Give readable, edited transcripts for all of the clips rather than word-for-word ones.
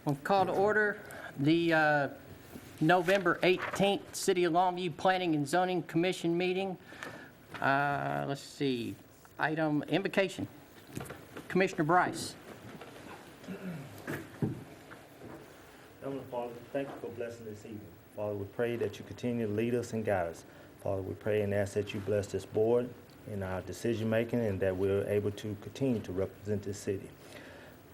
We'll call to order the November 18th City of Longview Planning and Zoning Commission meeting. Let's see, item invocation. Commissioner Bryce. Heavenly Father, thank you for blessing this evening. Father, we pray that you continue to lead us and guide us. Father, we pray and ask that you bless this board in our decision-making and that we're able to continue to represent this city.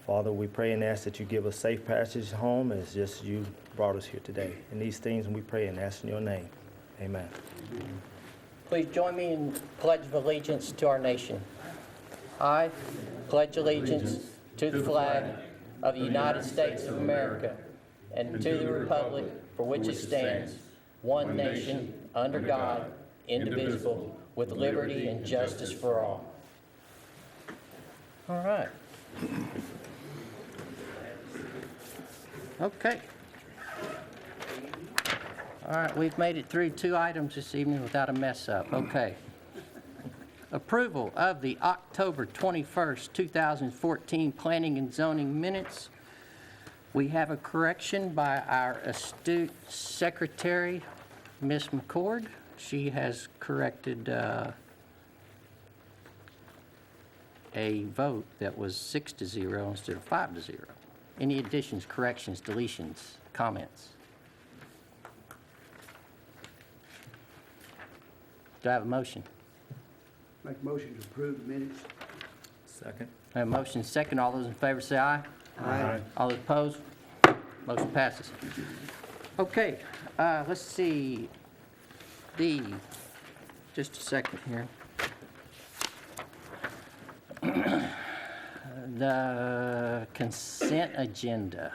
Father, we pray and ask that you give us safe passage home as just you brought us here today. In these things we pray and ask in your name. Amen. Please join me in pledge of allegiance to our nation. I pledge allegiance to the flag of the United States of America and to the republic for which it stands, one nation, under God, indivisible, with liberty and justice for all. All right. Okay. All right, we've made it through 2 items this evening without a mess up. Okay. Approval of the October 21st, 2014 Planning and Zoning minutes. We have a correction by our astute secretary, Ms. McCord. She has corrected a vote that was 6-0 instead of 5-0. Any additions, corrections, deletions, comments? Do I have a motion? Make a motion to approve the minutes. Second. I have a motion second. All those in favor say aye. Aye. All those opposed? Motion passes. Okay, let's see. Just a second here. The consent agenda.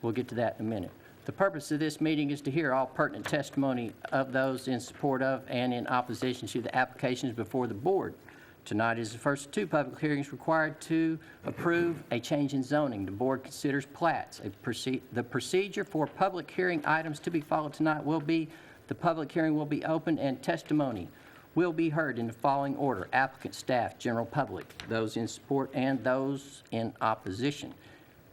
We'll get to that in a minute. The purpose of this meeting is to hear all pertinent testimony of those in support of and in opposition to the applications before the board. Tonight is the first of 2 public hearings required to approve a change in zoning. The board considers plats. The procedure for public hearing items to be followed tonight will be the public hearing will be open and testimony will be heard in the following order: applicant, staff, general public, those in support, and those in opposition.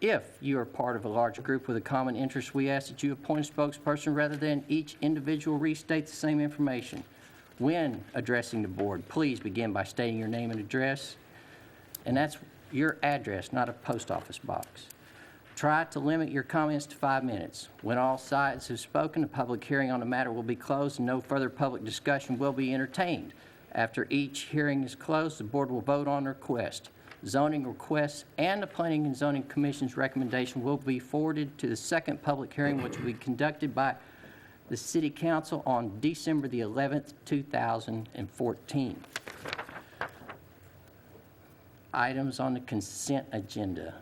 If you are part of a large group with a common interest, we ask that you appoint a spokesperson rather than each individual restate the same information. When addressing the board, please begin by stating your name and address, and that's your address, not a post office box. Try to limit your comments to 5 minutes. When all sides have spoken, a public hearing on the matter will be closed and no further public discussion will be entertained. After each hearing is closed, the board will vote on the request. Zoning requests and the Planning and Zoning Commission's recommendation will be forwarded to the second public hearing, which will be conducted by the City Council on December the 11th, 2014. Items on the consent agenda.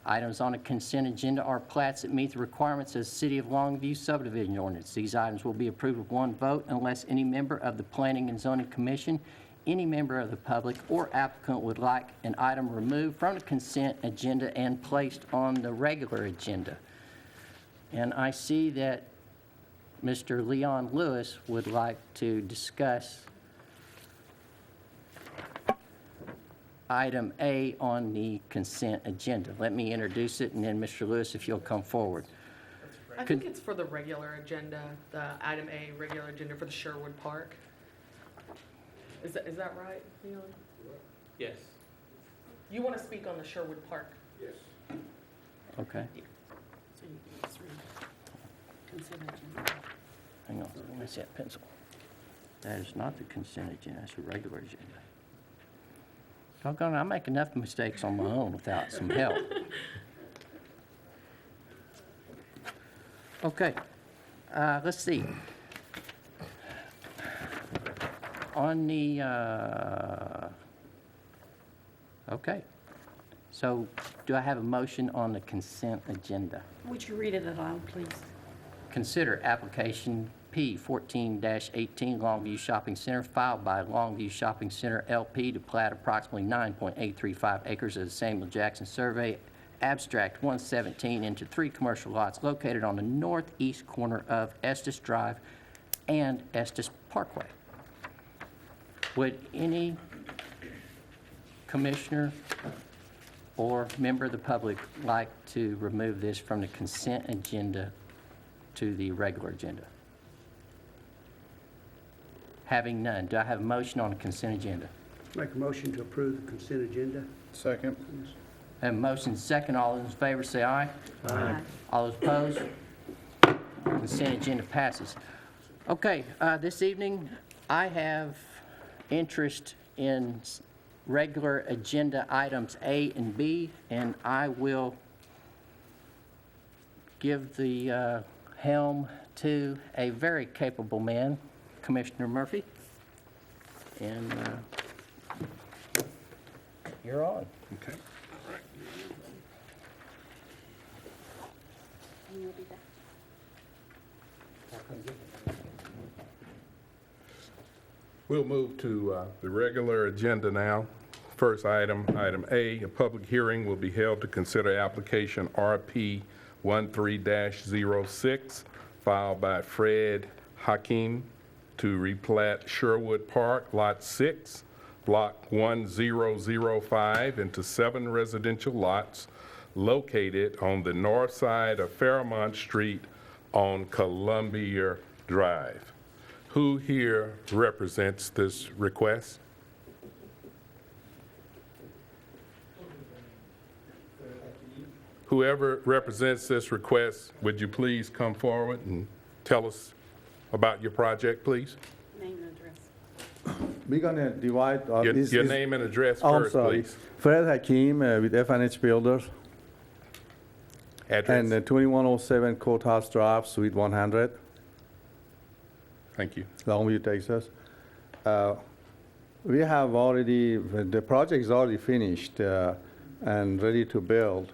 Items on the consent agenda are plats that meet the requirements of the City of Longview subdivision ordinance. These items will be approved with 1 vote unless any member of the Planning and Zoning Commission, any member of the public, or applicant would like an item removed from the consent agenda and placed on the regular agenda. And I see that Mr. Leon Lewis would like to discuss item A on the consent agenda. Let me introduce it, and then Mr. Lewis, if you'll come forward. I think it's for the regular agenda, the item A, regular agenda for the Sherwood Park. Is that right, Leon? Yes. You want to speak on the Sherwood Park? Yes. Okay, So you can just read consent agenda. hang on, let me see that pencil. That is not the consent agenda, that's the regular agenda. Doggone it, I make enough mistakes on my own without some help. Okay, let's see. On the, okay. So do I have a motion on the consent agenda? Would you read it aloud, please? Consider application P 14-18 Longview Shopping Center filed by Longview Shopping Center LP to plat approximately 9.835 acres of the Samuel Jackson Survey Abstract 117 into 3 commercial lots located on the northeast corner of Estes Drive and Estes Parkway. Would any commissioner or member of the public like to remove this from the consent agenda to the regular agenda? Having none, do I have a motion on the consent agenda? Make a motion to approve the consent agenda. Second. I have a motion second. All those in favor say aye. Aye. All those opposed? Consent agenda passes. Okay, this evening, I have interest in regular agenda items A and B, and I will give the helm to a very capable man, Commissioner Murphy. And you're on. Okay. We'll move to the regular agenda now. First item, item A, a public hearing will be held to consider application RP 13-06 filed by Fred Hakeem to replat Sherwood Park, Lot 6, Block 1005 into 7 residential lots located on the north side of Fairmont Street on Columbia Drive. Who here represents this request? Whoever represents this request, would you please come forward and tell us about your project, please? Name and address. We're gonna divide. Your name and address I'm first, sorry. please. Fred Hakeem with FNH Builders, Address. and 2107 Courthouse Drive, Suite 100, Thank you. Longview, Texas. We have already, the project is already finished and ready to build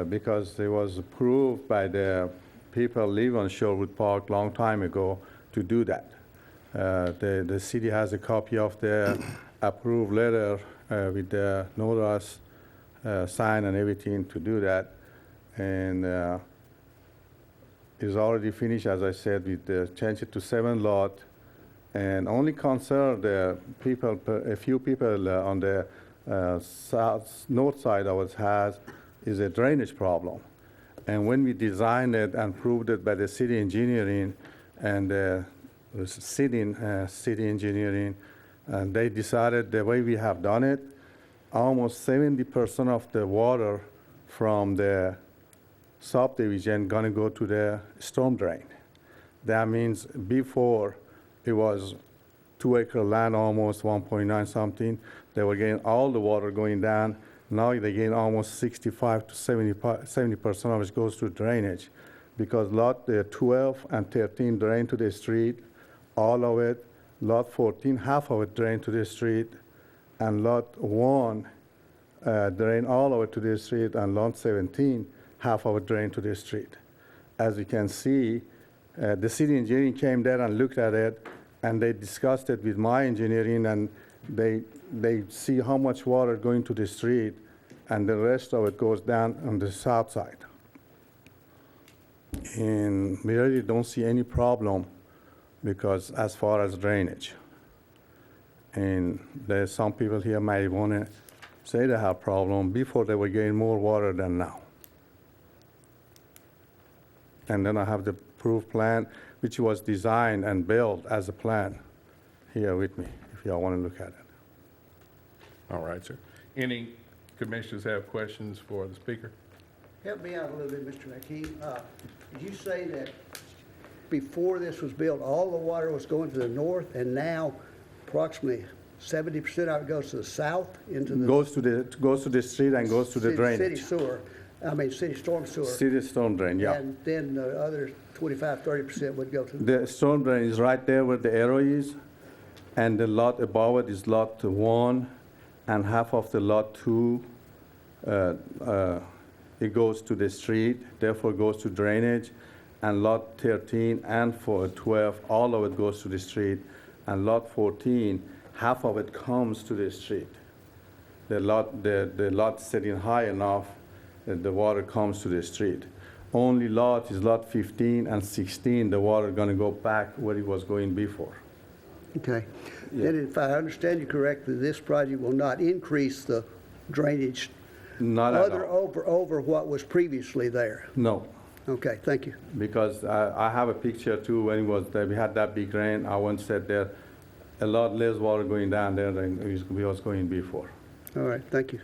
because it was approved by the people live on Sherwood Park long time ago to do that. The city has a copy of the approved letter with the notarized sign and everything to do that. And is already finished, as I said, with the change it to 7 lot. And only concern the people, a few people on the north side of it has is a drainage problem. And when we designed it and proved it by the city engineering and city engineering, and they decided the way we have done it, almost 70% of the water from the subdivision gonna go to the storm drain. That means before it was 2-acre land, almost 1.9 something. They were getting all the water going down. Now they gain almost 65 to 70% of it goes to drainage, because lot 12 and 13 drain to the street, all of it. Lot 14, half of it drain to the street, and lot 1 drain all of it to the street, and lot 17, half of it drain to the street. As you can see, the city engineering came there and looked at it, and they discussed it with my engineering, and they see how much water going to the street, and the rest of it goes down on the south side. And we really don't see any problem, because as far as drainage. And there's some people here might want to say they have problem. Before they were getting more water than now. And then I have the proof plan, which was designed and built as a plan here with me, if y'all want to look at it. All right, sir. Any commissioners have questions for the speaker? Help me out a little bit, Mr. Hakeem. Did you say that before this was built, all the water was going to the north, and now approximately 70% of it goes to the south into the Goes to the street and goes to the drainage. city sewer, city storm sewer? City storm drain, yeah. And then the other 25, 30% would go to The storm drain is right there where the arrow is, and the lot above it is lot 1, and half of the lot 2, it goes to the street, therefore goes to drainage, and lot 13 and 12, all of it goes to the street, and lot 14, half of it comes to the street. The lot sitting high enough that the water comes to the street. Only lot is lot 15 and 16, the water gonna go back where it was going before. Okay. Yeah. Then if I understand you correctly, this project will not increase the drainage Not at Other all. over what was previously there? No, Okay, thank you. because I have a picture too, when it was, we had that big rain, I once said there, a lot less water going down there than it was going before. All right, thank you.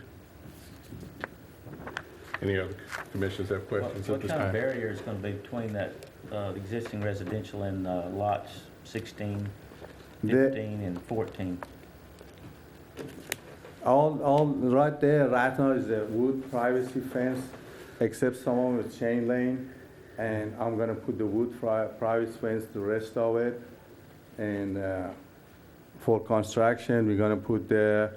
Any other commissioners have questions at What this kind of time? barrier is going to be between that existing residential and lots 16, The- 15, and 14? All right there, right now is a wood privacy fence, except some of it's chain link. And I'm gonna put the wood privacy fence, the rest of it. And for construction, we're gonna put the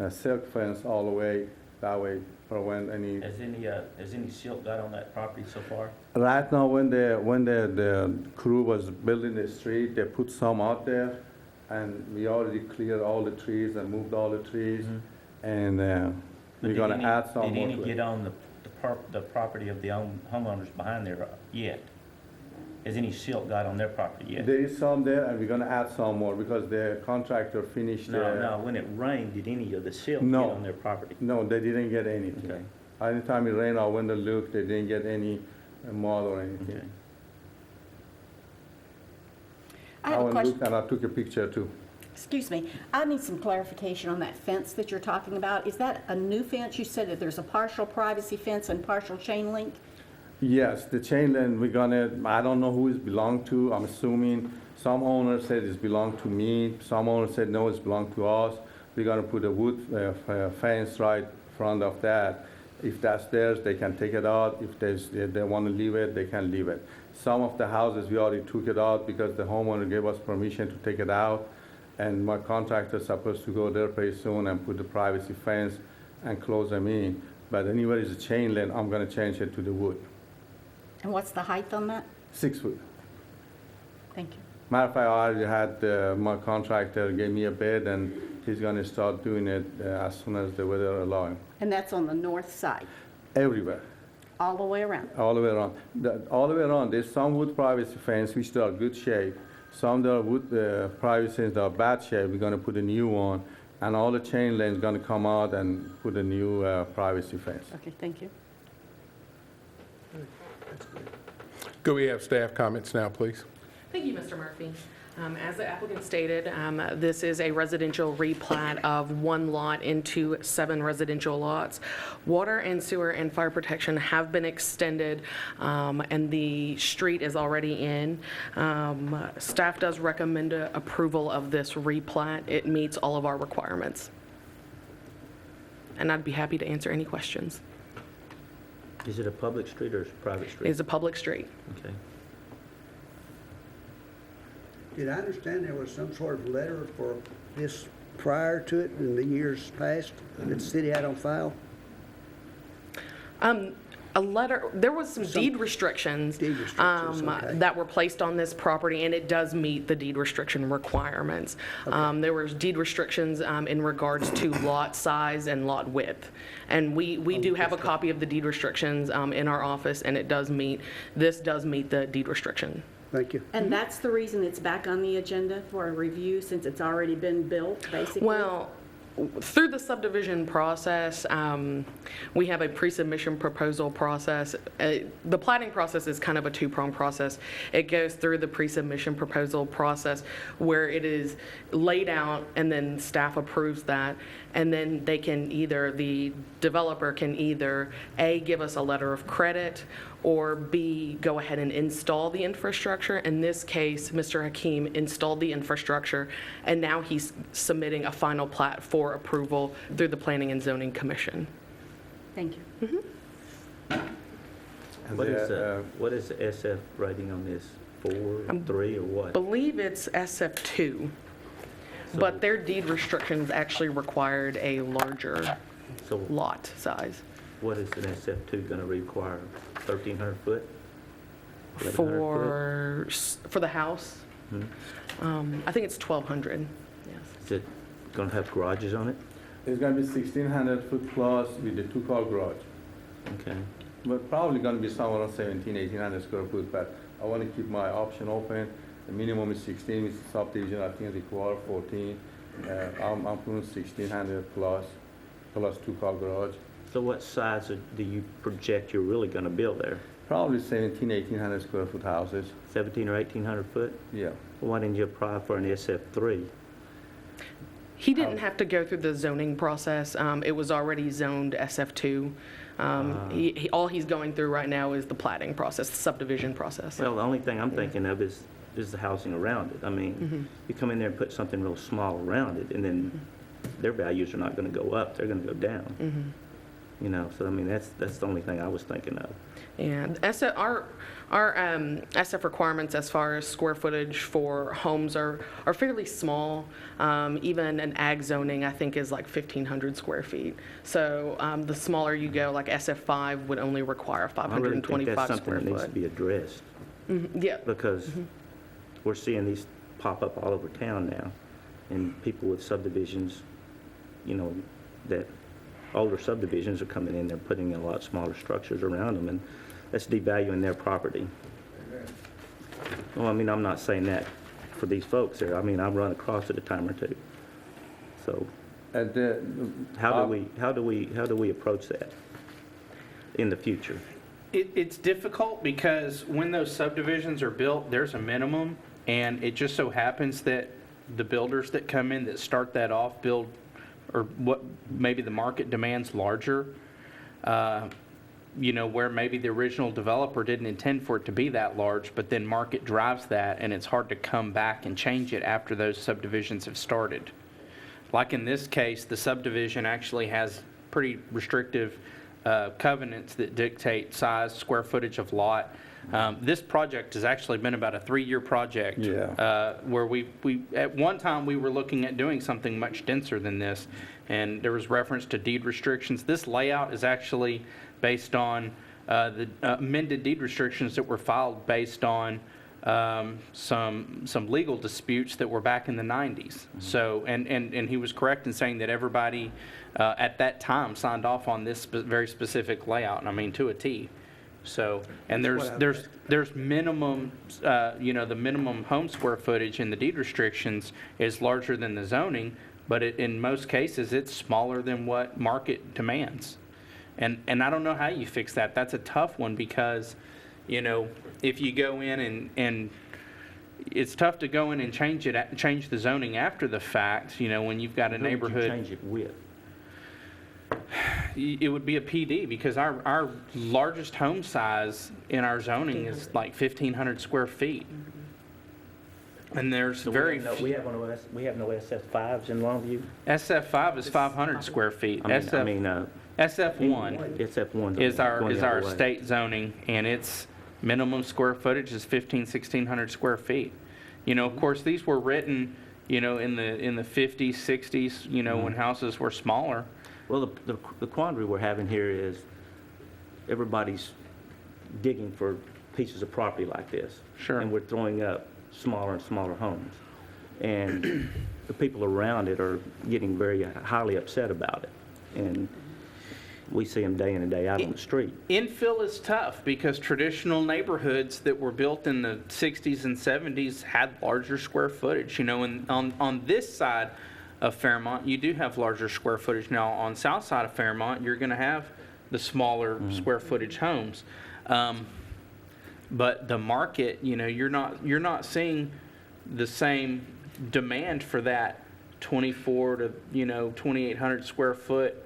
silk fence all the way, that way prevent any. Has any silt got on that property so far? Right now, when the crew was building the street, they put some out there. And we already cleared all the trees and moved all the trees. And But we're did gonna any- add some Did more any to it. get on the property of the homeowners behind there yet? Has any silt got on their property yet? There is some there, and we're gonna add some more, because the contractor finished. No, when it rained, did any of the silt get No. on their property? No, they didn't get anything. Okay. Anytime it rained, I went and looked, they didn't get any mud or Okay. anything. I have a went and question. looked, and I took a picture too. Excuse me. I need some clarification on that fence that you're talking about. Is that a new fence? You said that there's a partial privacy fence and partial chain link? Yes, the chain link, we're gonna, I don't know who it belong to, I'm assuming, some owner said it's belong to me, some owner said no, it's belong to us. We're gonna put a wood fence right in front of that. If that's theirs, they can take it out. If they wanna leave it, they can leave it. Some of the houses, we already took it out because the homeowner gave us permission to take it out. And my contractor's supposed to go there pretty soon and put the privacy fence and close them in. But anywhere is a chain link, I'm gonna change it to the wood. And what's the height on that? 6 foot. Thank you. Matter of fact, I already had my contractor gave me a bid, and he's gonna start doing it as soon as the weather allows. And that's on the north side, Everywhere, all the way around? all the way around. All the way around, there's some wood privacy fence which are good shape. Some that are wood privacy fence that are bad shape, we're gonna put a new one. And all the chain link's gonna come out and put a new privacy fence. Okay, thank you. Could we have staff comments now, please? Thank you, Mr. Murphy. As the applicant stated, this is a residential replat of one lot into 7 residential lots. Water and sewer and fire protection have been extended, and the street is already in. Staff does recommend approval of this replat. It meets all of our requirements. And I'd be happy to answer any questions. Is it a public street or is it a private It street? is a public street. Okay. Did I understand there was some sort of letter for this prior to it in the years past that the city had on file? A letter, there was some deed restrictions. Deed restrictions, okay. That were placed on this property, and it does meet the deed restriction requirements. There was deed restrictions in regards to lot size and lot width. And we do have a copy of the deed restrictions in our office, and this does meet the deed restriction. Thank you. And that's the reason it's back on the agenda for a review, since it's already been built, basically? Well, through the subdivision process, we have a pre-submission proposal process. The plating process is kind of a two-pronged process. It goes through the pre-submission proposal process where it is laid out and then staff approves that. And then the developer can either A, give us a letter of credit, or B, go ahead and install the infrastructure. In this case, Mr. Hakeem installed the infrastructure, and now he's submitting a final plat for approval through the Planning and Zoning Commission. Thank you. What is the SF rating on this? 4, 3, or what? Believe it's SF2, but their deed restrictions actually required a larger So lot size what is an SF2 going to require? 1,300 foot? 1,100 for the house. I think it's 1,200, yes. Is it going to have garages on it? It's gonna be 1,600 foot plus with the 2-car garage. Okay. But probably gonna be somewhere around 1,800 square foot, but I wanna keep my option open. The minimum is 16, with subdivision, I think require 14. I'm putting 1,600 plus 2-car garage. So what size do you project you're really gonna build there? Probably 1,800 square foot houses. 1,700 or 1,800 foot? Yeah. Why didn't you apply for an SF3? He didn't have to go through the zoning process. It was already zoned SF2. All he's going through right now is the plating process, the subdivision process. Well, the only thing I'm thinking of is the housing around it. I mean, you come in there and put something real small around it, and then their values are not gonna go up, they're gonna go down. You know, so I mean, that's the only thing I was thinking of. And our SF requirements as far as square footage for homes are fairly small. Even an ag zoning, I think, is like 1,500 square feet. So the smaller you go, like SF5 would only require I really think 525 that's something square that needs to foot. be addressed, Yeah, because we're seeing these pop up all over town now, and people with subdivisions, you know, that older subdivisions are coming in, they're putting in a lot smaller structures around them, and that's devaluing their property. Well, I mean, I'm not saying that for these folks there. I mean, I've run across it a time or two. So And the, how do we approach that in the future? It's difficult because when those subdivisions are built, there's a minimum, and it just so happens that the builders that come in that start that off build, or what maybe the market demands larger, you know, where maybe the original developer didn't intend for it to be that large, but then market drives that, and it's hard to come back and change it after those subdivisions have started. Like in this case, the subdivision actually has pretty restrictive covenants that dictate size, square footage of lot. This project has actually been about a 3-year project. Yeah. Where we at one time, we were looking at doing something much denser than this, and there was reference to deed restrictions. This layout is actually based on the amended deed restrictions that were filed based on some legal disputes that were back in the 90s. So, and he was correct in saying that everybody at that time signed off on this very specific layout, and I mean to a T. So, and there's minimum, you know, the minimum home square footage in the deed restrictions is larger than the zoning, but in most cases, it's smaller than what market demands. And I don't know how you fix that. That's a tough one because, you know, if you go in and it's tough to go in and change the zoning after the fact, you know, when you've got a Who would you neighborhood. change it with? It would be a PD because our largest home size in our zoning is like 1,500 square feet. And there's So very, we have no SF5s in Longview? SF5 is 500 square feet. SF1 SF1 is our going the other way. state zoning, and its minimum square footage is 1,600 square feet. You know, of course, these were written, you know, in the 50s, 60s, you know, when houses were smaller. Well, the quandary we're having here is everybody's digging for pieces of property like this. Sure. And we're throwing up smaller and smaller homes. And the people around it are getting very highly upset about it. And we see them day in and day out on the street. Infill is tough because traditional neighborhoods that were built in the 60s and 70s had larger square footage. You know, and on this side of Fairmont, you do have larger square footage. Now, on south side of Fairmont, you're going to have the smaller square footage homes. But the market, you know, you're not seeing the same demand for that 24 to, you know, 2,800 square foot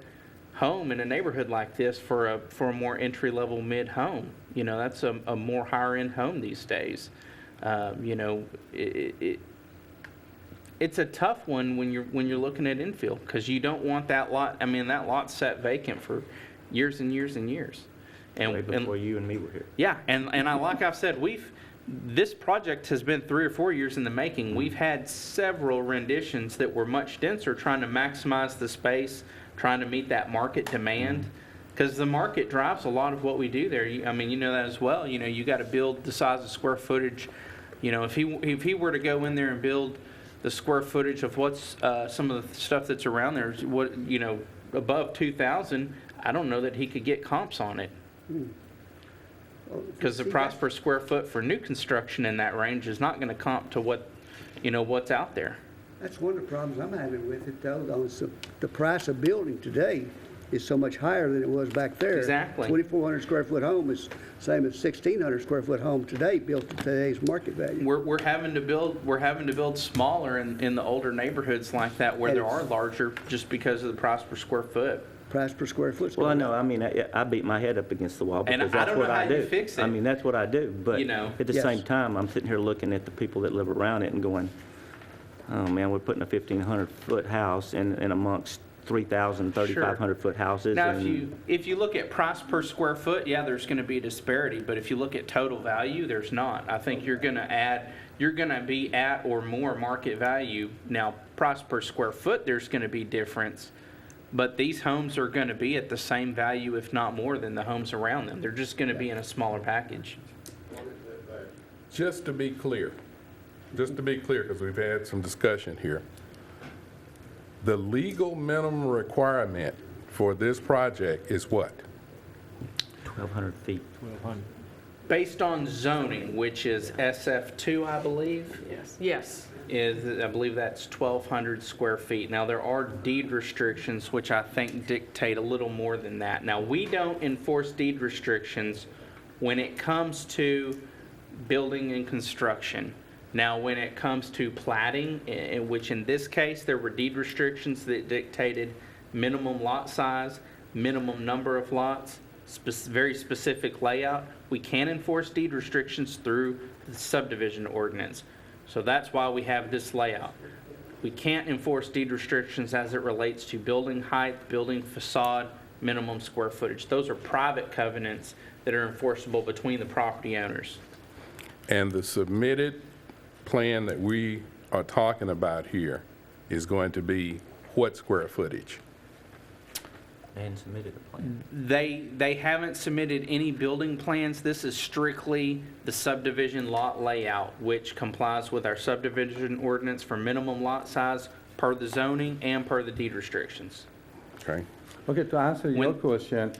home in a neighborhood like this for a more entry-level mid home. You know, that's a more higher-end home these days. You know, it's a tough one when you're looking at infill because you don't want that lot. I mean, that lot's sat vacant for years and years and years. Way before you and me were here. Yeah, and like I've said, this project has been 3 or 4 years in the making. We've had several renditions that were much denser, trying to maximize the space, trying to meet that market demand, because the market drives a lot of what we do there. I mean, you know that as well. You know, you got to build the size of square footage. You know, if he were to go in there and build the square footage of what's some of the stuff that's around there, what, you know, above 2,000, I don't know that he could get comps on it. Because the price per square foot for new construction in that range is not going to comp to what, you know, what's out there. That's one of the problems I'm having with it, though. The price of building today is so much higher than it was back there. Exactly. 2,400 square foot home is same as 1,600 square foot home today, built at today's market value. We're having to build smaller in the older neighborhoods like that where And there it's- are larger just because of the price per square foot. Price per square foot. Well, I know, I mean, I beat my head up against the wall And because I that's don't what know I how do. you fix it. I mean, that's what I do, but You know. at the Yes. same time, I'm sitting here looking at the people that live around it and going, oh, man, we're putting a 1,500-foot house in amongst 3,000, 3,500-foot houses. Now, and- if you look at price per square foot, yeah, there's going to be a disparity, but if you look at total value, there's not. I think you're going to be at or more market value. Now, price per square foot, there's going to be difference, but these homes are going to be at the same value, if not more, than the homes around them. They're just going to be in a smaller package. Just to be clear, because we've had some discussion here, the legal minimum requirement for this project is what? 1,200 feet. Based on zoning, which is SF2, I believe? Yes. I believe that's 1,200 square feet. Now, there are deed restrictions, which I think dictate a little more than that. Now, we don't enforce deed restrictions when it comes to building and construction. Now, when it comes to plating, which in this case, there were deed restrictions that dictated minimum lot size, minimum number of lots, very specific layout, we can enforce deed restrictions through the subdivision ordinance. So that's why we have this layout. We can't enforce deed restrictions as it relates to building height, building facade, minimum square footage. Those are private covenants that are enforceable between the property owners. And the submitted plan that we are talking about here is going to be what square footage? And submitted a plan. They haven't submitted any building plans. This is strictly the subdivision lot layout, which complies with our subdivision ordinance for minimum lot size per the zoning and per the deed restrictions. Okay? Okay, to answer your When- question,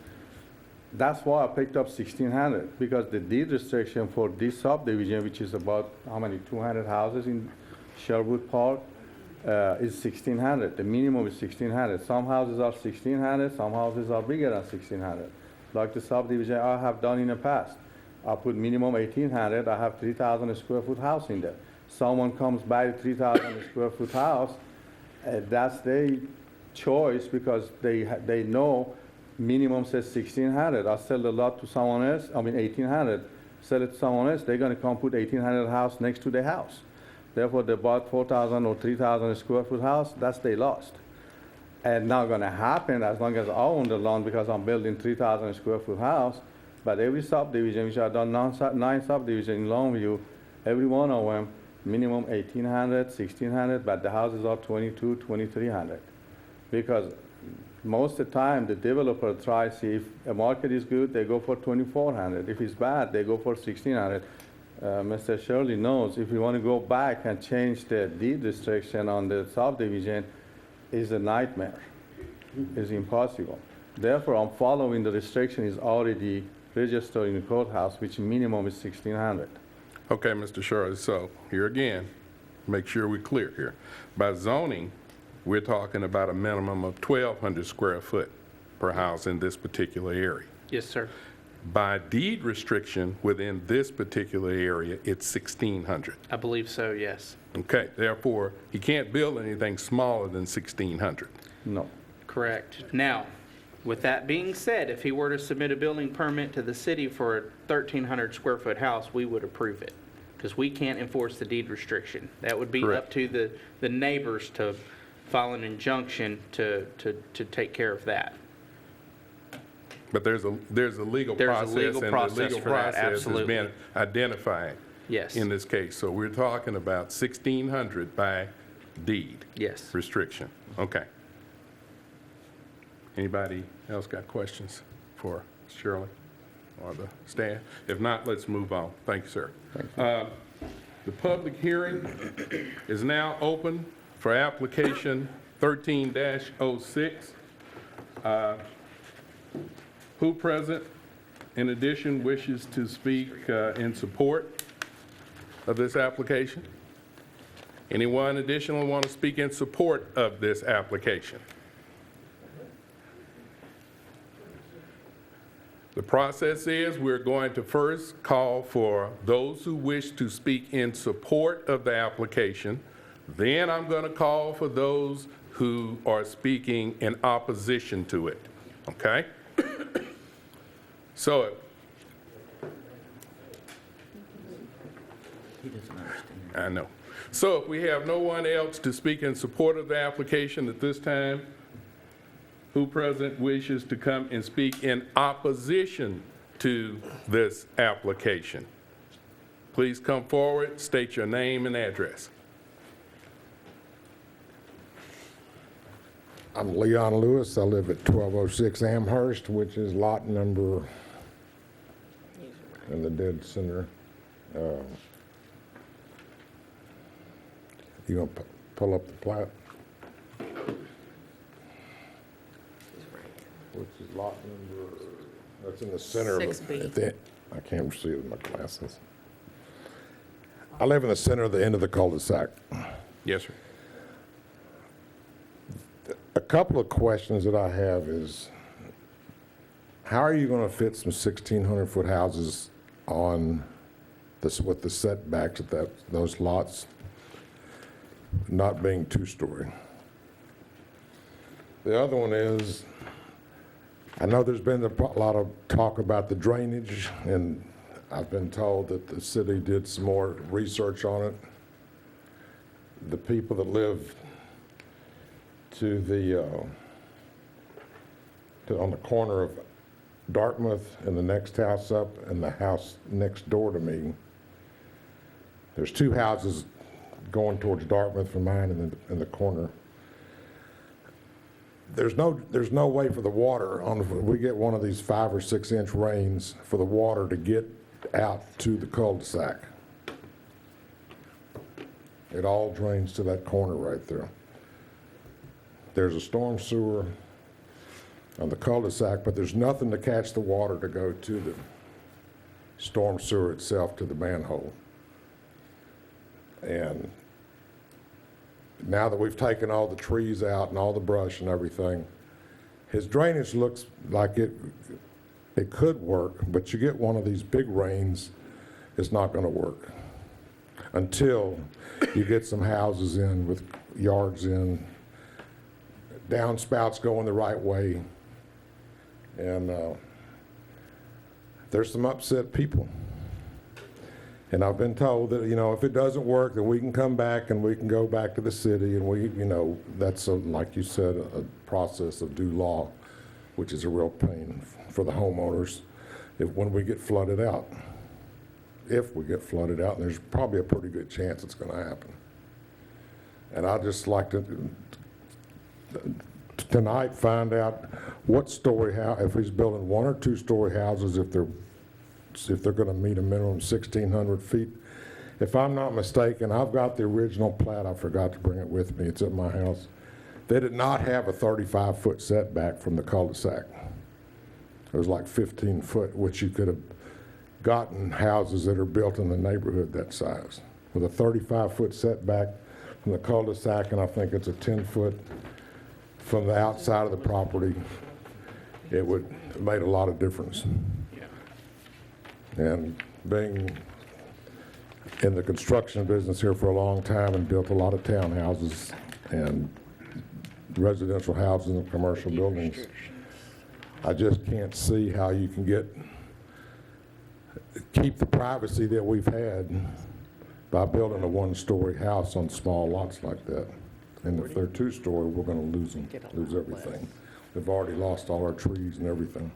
that's why I picked up 1,600, because the deed restriction for this subdivision, which is about, how many, 200 houses in Sherwood Park, is 1,600. The minimum is 1,600. Some houses are 1,600, some houses are bigger than 1,600. Like the subdivision I have done in the past. I put minimum 1,800, I have 3,000 square foot house in there. Someone comes buy a 3,000 square foot house, that's their choice because they know minimum says 1,600. I sell the lot to someone else, 1,800. Sell it to someone else, they're gonna come put 1,800 house next to their house. Therefore, they bought 4,000 or 3,000 square foot house, that's they lost. And not gonna happen as long as I own the land because I'm building 3,000 square foot house. But every subdivision, which I've done 9 subdivisions in Longview, every one of them, minimum 1,800, 1,600, but the houses are 2,200, 2,300. Because most of the time, the developer tries, see if a market is good, they go for 2,400. If it's bad, they go for 1,600. Mr. Shirley knows if you want to go back and change the deed restriction on the subdivision, is a nightmare. It's impossible. Therefore, I'm following the restriction is already registered in the courthouse, which minimum is 1,600. Okay, Mr. Shirley, so here again, make sure we're clear here. By zoning, we're talking about a minimum of 1,200 square foot per house in this particular area. Yes, sir. By deed restriction within this particular area, it's 1,600. I believe so, yes. Okay, therefore, he can't build anything smaller than 1,600. No. Correct. Now, with that being said, if he were to submit a building permit to the city for a 1,300 square foot house, we would approve it because we can't enforce the deed restriction. That would be up Correct. to the neighbors to file an injunction to take care of that. But there's a legal There's a process. legal process And the legal for that, process has absolutely. been identified Yes. in this case. So we're talking about 1,600 by deed Yes. restriction. Okay. Anybody else got questions for Shirley or the staff? If not, let's move on. Thank you, sir. The public hearing is now open for application 13-06. Who present, in addition, wishes to speak in support of this application? Anyone additionally want to speak in support of this application? The process is we're going to first call for those who wish to speak in support of the application. Then I'm going to call for those who are speaking in opposition to it, okay? So, He doesn't understand. I know. So if we have no one else to speak in support of the application at this time, who present wishes to come and speak in opposition to this application? Please come forward, state your name and address. I'm Leon Lewis. I live at 1206 Amherst, which is lot number in the dead center. You gonna pull up the plat? Which is lot number, that's in the center of it. 6B. I can't see it with my glasses. I live in the center of the end of the cul-de-sac. Yes, sir. A couple of questions that I have is, how are you going to fit some 1,600-foot houses on this, with the setbacks at those lots not being two-story? The other one is, I know there's been a lot of talk about the drainage, and I've been told that the city did some more research on it. The people that live to the, on the corner of Dartmouth and the next house up and the house next door to me, there's two houses going towards Dartmouth from mine in the corner. There's no way for the water, if we get one of these 5 or 6 inch rains, for the water to get out to the cul-de-sac. It all drains to that corner right there. There's a storm sewer on the cul-de-sac, but there's nothing to catch the water to go to the storm sewer itself, to the manhole. And now that we've taken all the trees out and all the brush and everything, his drainage looks like it could work, but you get one of these big rains, it's not going to work until you get some houses in with yards in, downspouts going the right way, and there's some upset people. And I've been told that, if it doesn't work, then we can come back and we can go back to the city, and that's like you said, a process of due law, which is a real pain for the homeowners when we get flooded out. If we get flooded out, and there's probably a pretty good chance it's going to happen. And I'd just like to tonight find out what story, if he's building 1 or 2 story houses, if they're going to meet a minimum 1,600 feet. If I'm not mistaken, I've got the original plat. I forgot to bring it with me. It's at my house. They did not have a 35-foot setback from the cul-de-sac. It was like 15 foot, which you could have gotten houses that are built in the neighborhood that size. With a 35-foot setback from the cul-de-sac, and I think it's a 10-foot from the outside of the property, it made a lot of difference. And being in the construction business here for a long time and built a lot of townhouses and residential houses and commercial buildings, I just can't see how you can keep the privacy that we've had by building a 1-story house on small lots like that. And if they're 2-story, we're going to lose everything. We've already lost all our trees and everything.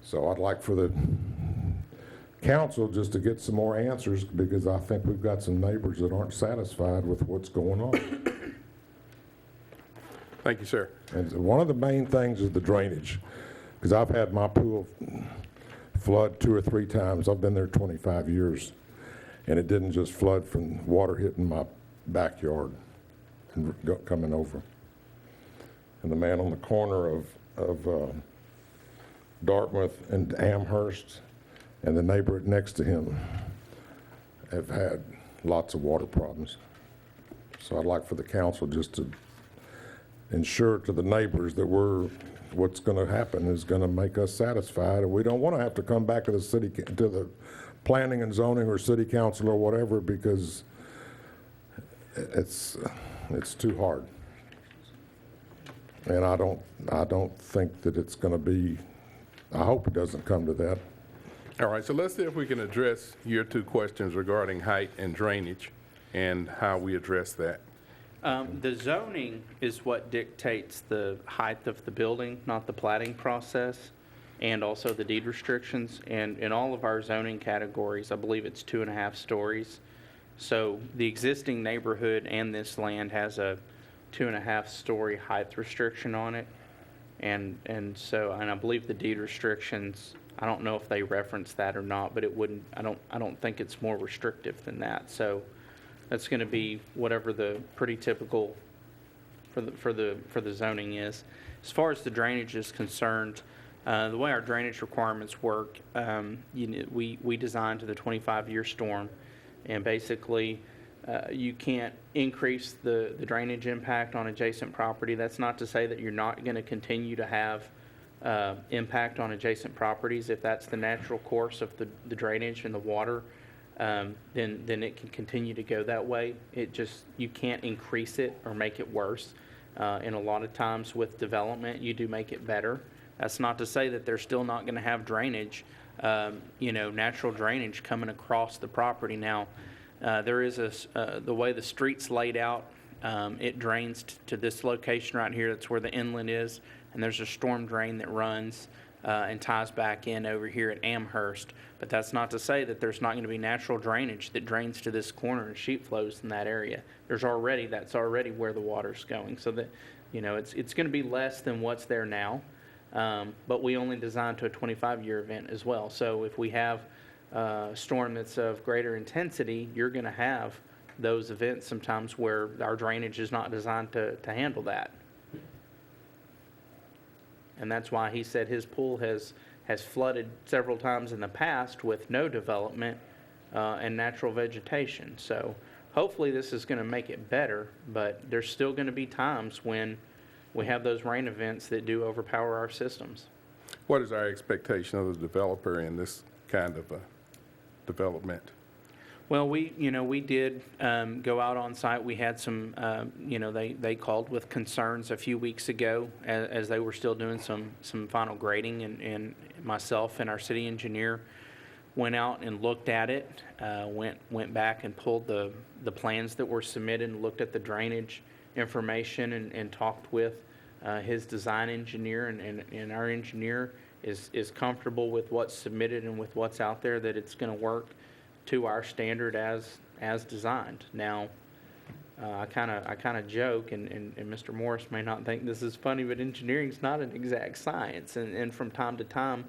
So I'd like for the council just to get some more answers, because I think we've got some neighbors that aren't satisfied with what's going on. Thank you, sir. And one of the main things is the drainage, because I've had my pool flood 2 or 3 times. I've been there 25 years, and it didn't just flood from water hitting my backyard and coming over. And the man on the corner of Dartmouth and Amherst and the neighbor next to him have had lots of water problems. So I'd like for the council just to ensure to the neighbors that we're what's going to happen is going to make us satisfied, and we don't want to have to come back to the to the planning and zoning or city council or whatever, because it's too hard. And I don't think that it's going to be, I hope it doesn't come to that. All right, so let's see if we can address your two questions regarding height and drainage and how we address that. The zoning is what dictates the height of the building, not the plating process, and also the deed restrictions. And in all of our zoning categories, I believe it's 2.5 stories. So the existing neighborhood and this land has a 2.5-story height restriction on it. And I believe the deed restrictions, I don't know if they reference that or not, but it wouldn't, I don't think it's more restrictive than that. So that's going to be whatever the pretty typical for the zoning is. As far as the drainage is concerned, the way our drainage requirements work, we design to the 25-year storm, and basically you can't increase the drainage impact on adjacent property. That's not to say that you're not going to continue to have impact on adjacent properties. If that's the natural course of the drainage and the water, then it can continue to go that way. You can't increase it or make it worse. And a lot of times with development, you do make it better. That's not to say that they're still not going to have drainage, natural drainage coming across the property. Now, there is the way the street's laid out, it drains to this location right here. That's where the inlet is. And there's a storm drain that runs and ties back in over here at Amherst. But that's not to say that there's not going to be natural drainage that drains to this corner and sheet flows in that area. That's already where the water's going. So that, it's going to be less than what's there now. But we only design to a 25-year event as well. So if we have a storm that's of greater intensity, you're going to have those events sometimes where our drainage is not designed to handle that. And that's why he said his pool has flooded several times in the past with no development and natural vegetation. So hopefully this is going to make it better, but there's still going to be times when we have those rain events that do overpower our systems. What is our expectation of the developer in this kind of development? Well, we did go out on site. We had some, they called with concerns a few weeks ago as they were still doing some final grading, and myself and our city engineer went out and looked at it, went back and pulled the plans that were submitted and looked at the drainage information and talked with his design engineer, and our engineer is comfortable with what's submitted and with what's out there, that it's going to work to our standard as designed. Now, I kind of joke, and Mr. Morris may not think this is funny, but engineering's not an exact science, and from time to time,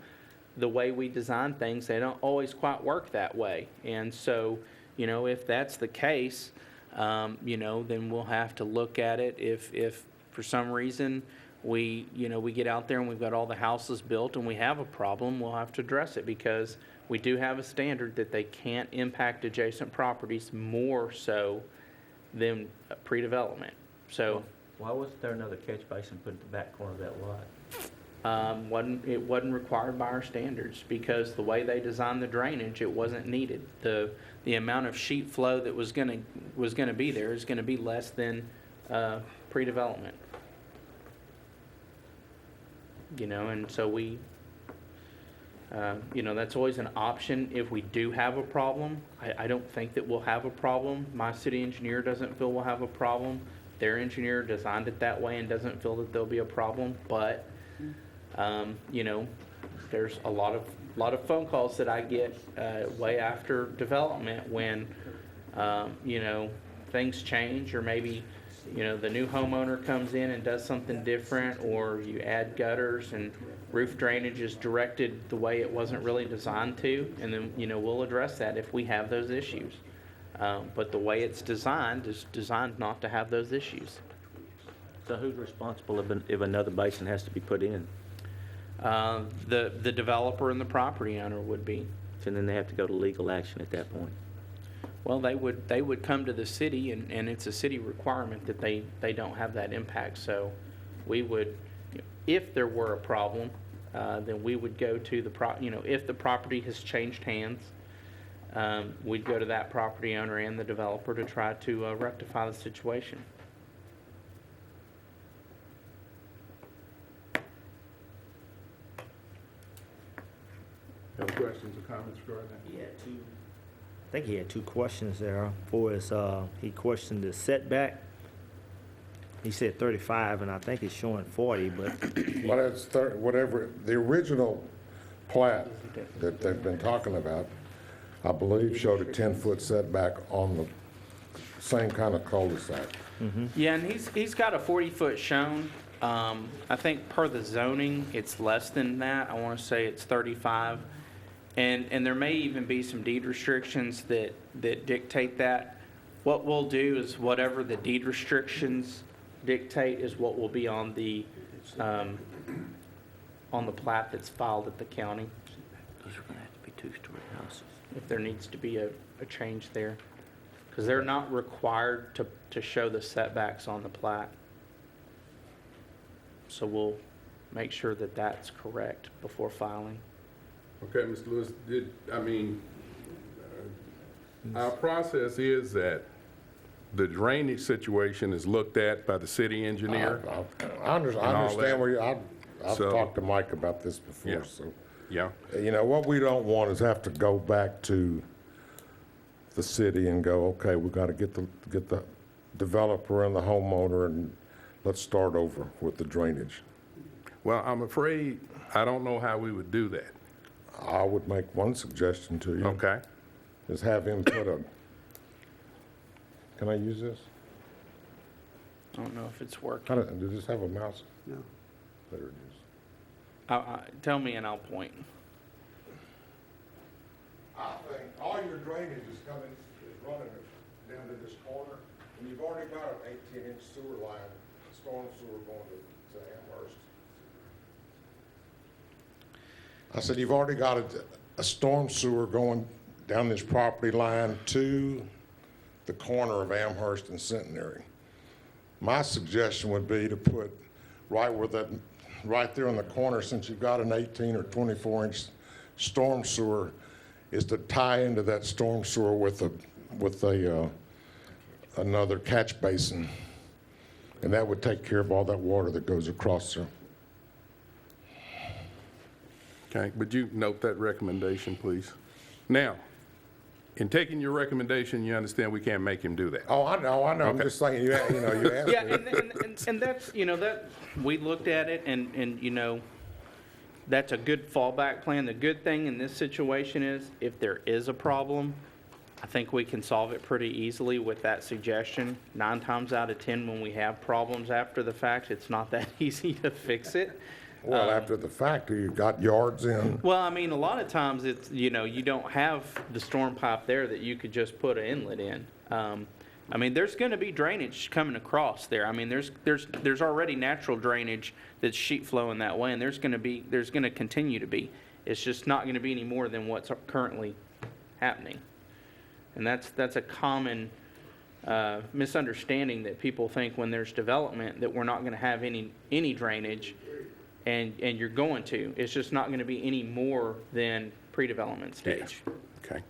the way we design things, they don't always quite work that way. And so, if that's the case, then we'll have to look at it. If for some reason we get out there and we've got all the houses built and we have a problem, we'll have to address it, because we do have a standard that they can't impact adjacent properties more so than pre-development. So Why wasn't there another catch basin put in the back corner of that lot? it wasn't required by our standards, because the way they designed the drainage, it wasn't needed. The amount of sheet flow that was going to be there is going to be less than pre-development. And so we, that's always an option if we do have a problem. I don't think that we'll have a problem. My city engineer doesn't feel we'll have a problem. Their engineer designed it that way and doesn't feel that there'll be a problem. But, there's a lot of phone calls that I get way after development when, things change, or maybe the new homeowner comes in and does something different, or you add gutters and roof drainage is directed the way it wasn't really designed to, and then, we'll address that if we have those issues. But the way it's designed is designed not to have those issues. So who's responsible if another basin has to be put in? The developer and the property owner would be. So then they have to go to legal action at that point. Well, they would come to the city, and it's a city requirement that they don't have that impact. So we would if there were a problem, then we would go to if the property has changed hands, we'd go to that property owner and the developer to try to rectify the situation. Have questions or comments regarding that? He had two. I think he had two questions there. For his, he questioned the setback. He said 35, and I think it's showing 40, but Well, it's whatever, the original plat that they've been talking about, I believe showed a 10-foot setback on the same kind of cul-de-sac. Yeah, and he's got a 40-foot shown. I think per the zoning, it's less than that. I want to say it's 35. And there may even be some deed restrictions that dictate that. What we'll do is whatever the deed restrictions dictate is what will be on the plat that's filed at the county. Those are gonna have to be two-story houses. If there needs to be a change there. Because they're not required to show the setbacks on the plat. So we'll make sure that that's correct before filing. Okay, Mr. Lewis, our process is that the drainage situation is looked at by the city engineer. I understand where you, I've So- talked to Mike about this Yeah. before, so. Yeah, You know, what we don't want is have to go back to the city and go, okay, we gotta get the developer and the homeowner and let's start over with the drainage. well, I'm afraid, I don't know how we would do that. I would make one suggestion to you. Okay? Is have him put can I use this? I don't know if it's working. Does this have a mouse? No. There it is. Tell me and I'll point. I think all your drainage is running down to this corner, and you've already got an 18-inch sewer line, storm sewer going to Amherst. I said, you've already got a storm sewer going down this property line to the corner of Amherst and Centenary. My suggestion would be to put right there in the corner, since you've got an 18 or 24-inch storm sewer, is to tie into that storm sewer with another catch basin, and that would take care of all that water that goes across there. Okay, would you note that recommendation, please? Now, in taking your recommendation, you understand we can't make him do that. Oh, I know. I'm Okay. just saying, you asked Yeah, me. and that's, that, we looked at it and that's a good fallback plan. The good thing in this situation is if there is a problem, I think we can solve it pretty easily with that suggestion. 9 times out of 10, when we have problems after the fact, it's not that easy to fix it. Well, after the fact, you got yards in. Well, I mean, a lot of times it's, you don't have the storm pipe there that you could just put an inlet in. I mean, there's going to be drainage coming across there. I mean, there's already natural drainage that's sheet flowing that way, and there's going to continue to be. It's just not going to be any more than what's currently happening. And that's a common misunderstanding that people think when there's development that we're not going to have any drainage. And you're going to. It's just not going to be any more than pre-development stage. Okay.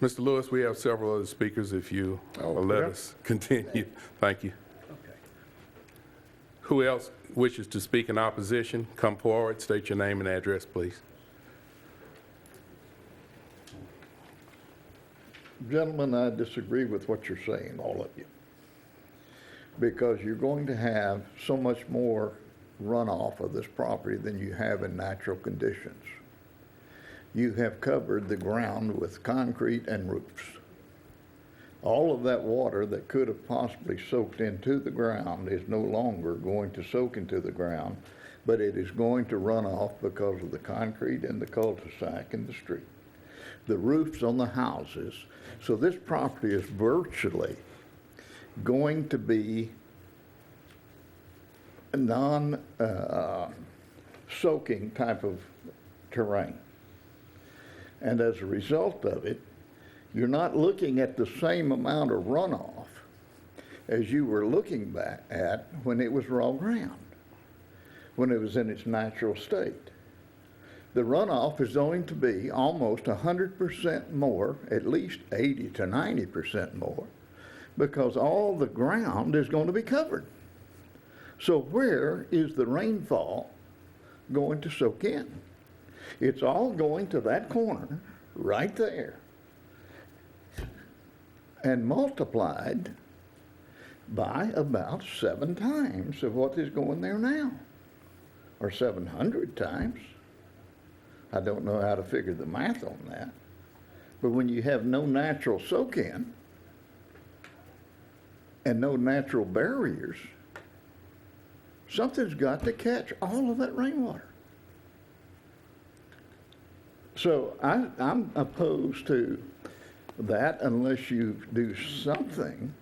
Mr. Lewis, we have several other speakers if you will let yeah. us continue. Thank you. Okay. Who else wishes to speak in opposition? Come forward, state your name and address, please. Gentlemen, I disagree with what you're saying, all of you. Because you're going to have so much more runoff of this property than you have in natural conditions. You have covered the ground with concrete and roofs. All of that water that could have possibly soaked into the ground is no longer going to soak into the ground, but it is going to run off because of the concrete and the cul-de-sac in the street. The roofs on the houses. So this property is virtually going to be non-soaking type of terrain. And as a result of it, you're not looking at the same amount of runoff as you were looking back at when it was raw ground. when it was in its natural state. The runoff is going to be almost 100% more, at least 80 to 90% more, because all the ground is going to be covered. So where is the rainfall going to soak in? It's all going to that corner right there and multiplied by about 7 times of what is going there now, or 700 times. I don't know how to figure the math on that. But when you have no natural soak-in and no natural barriers, something's got to catch all of that rainwater. So I'm opposed to that unless you do something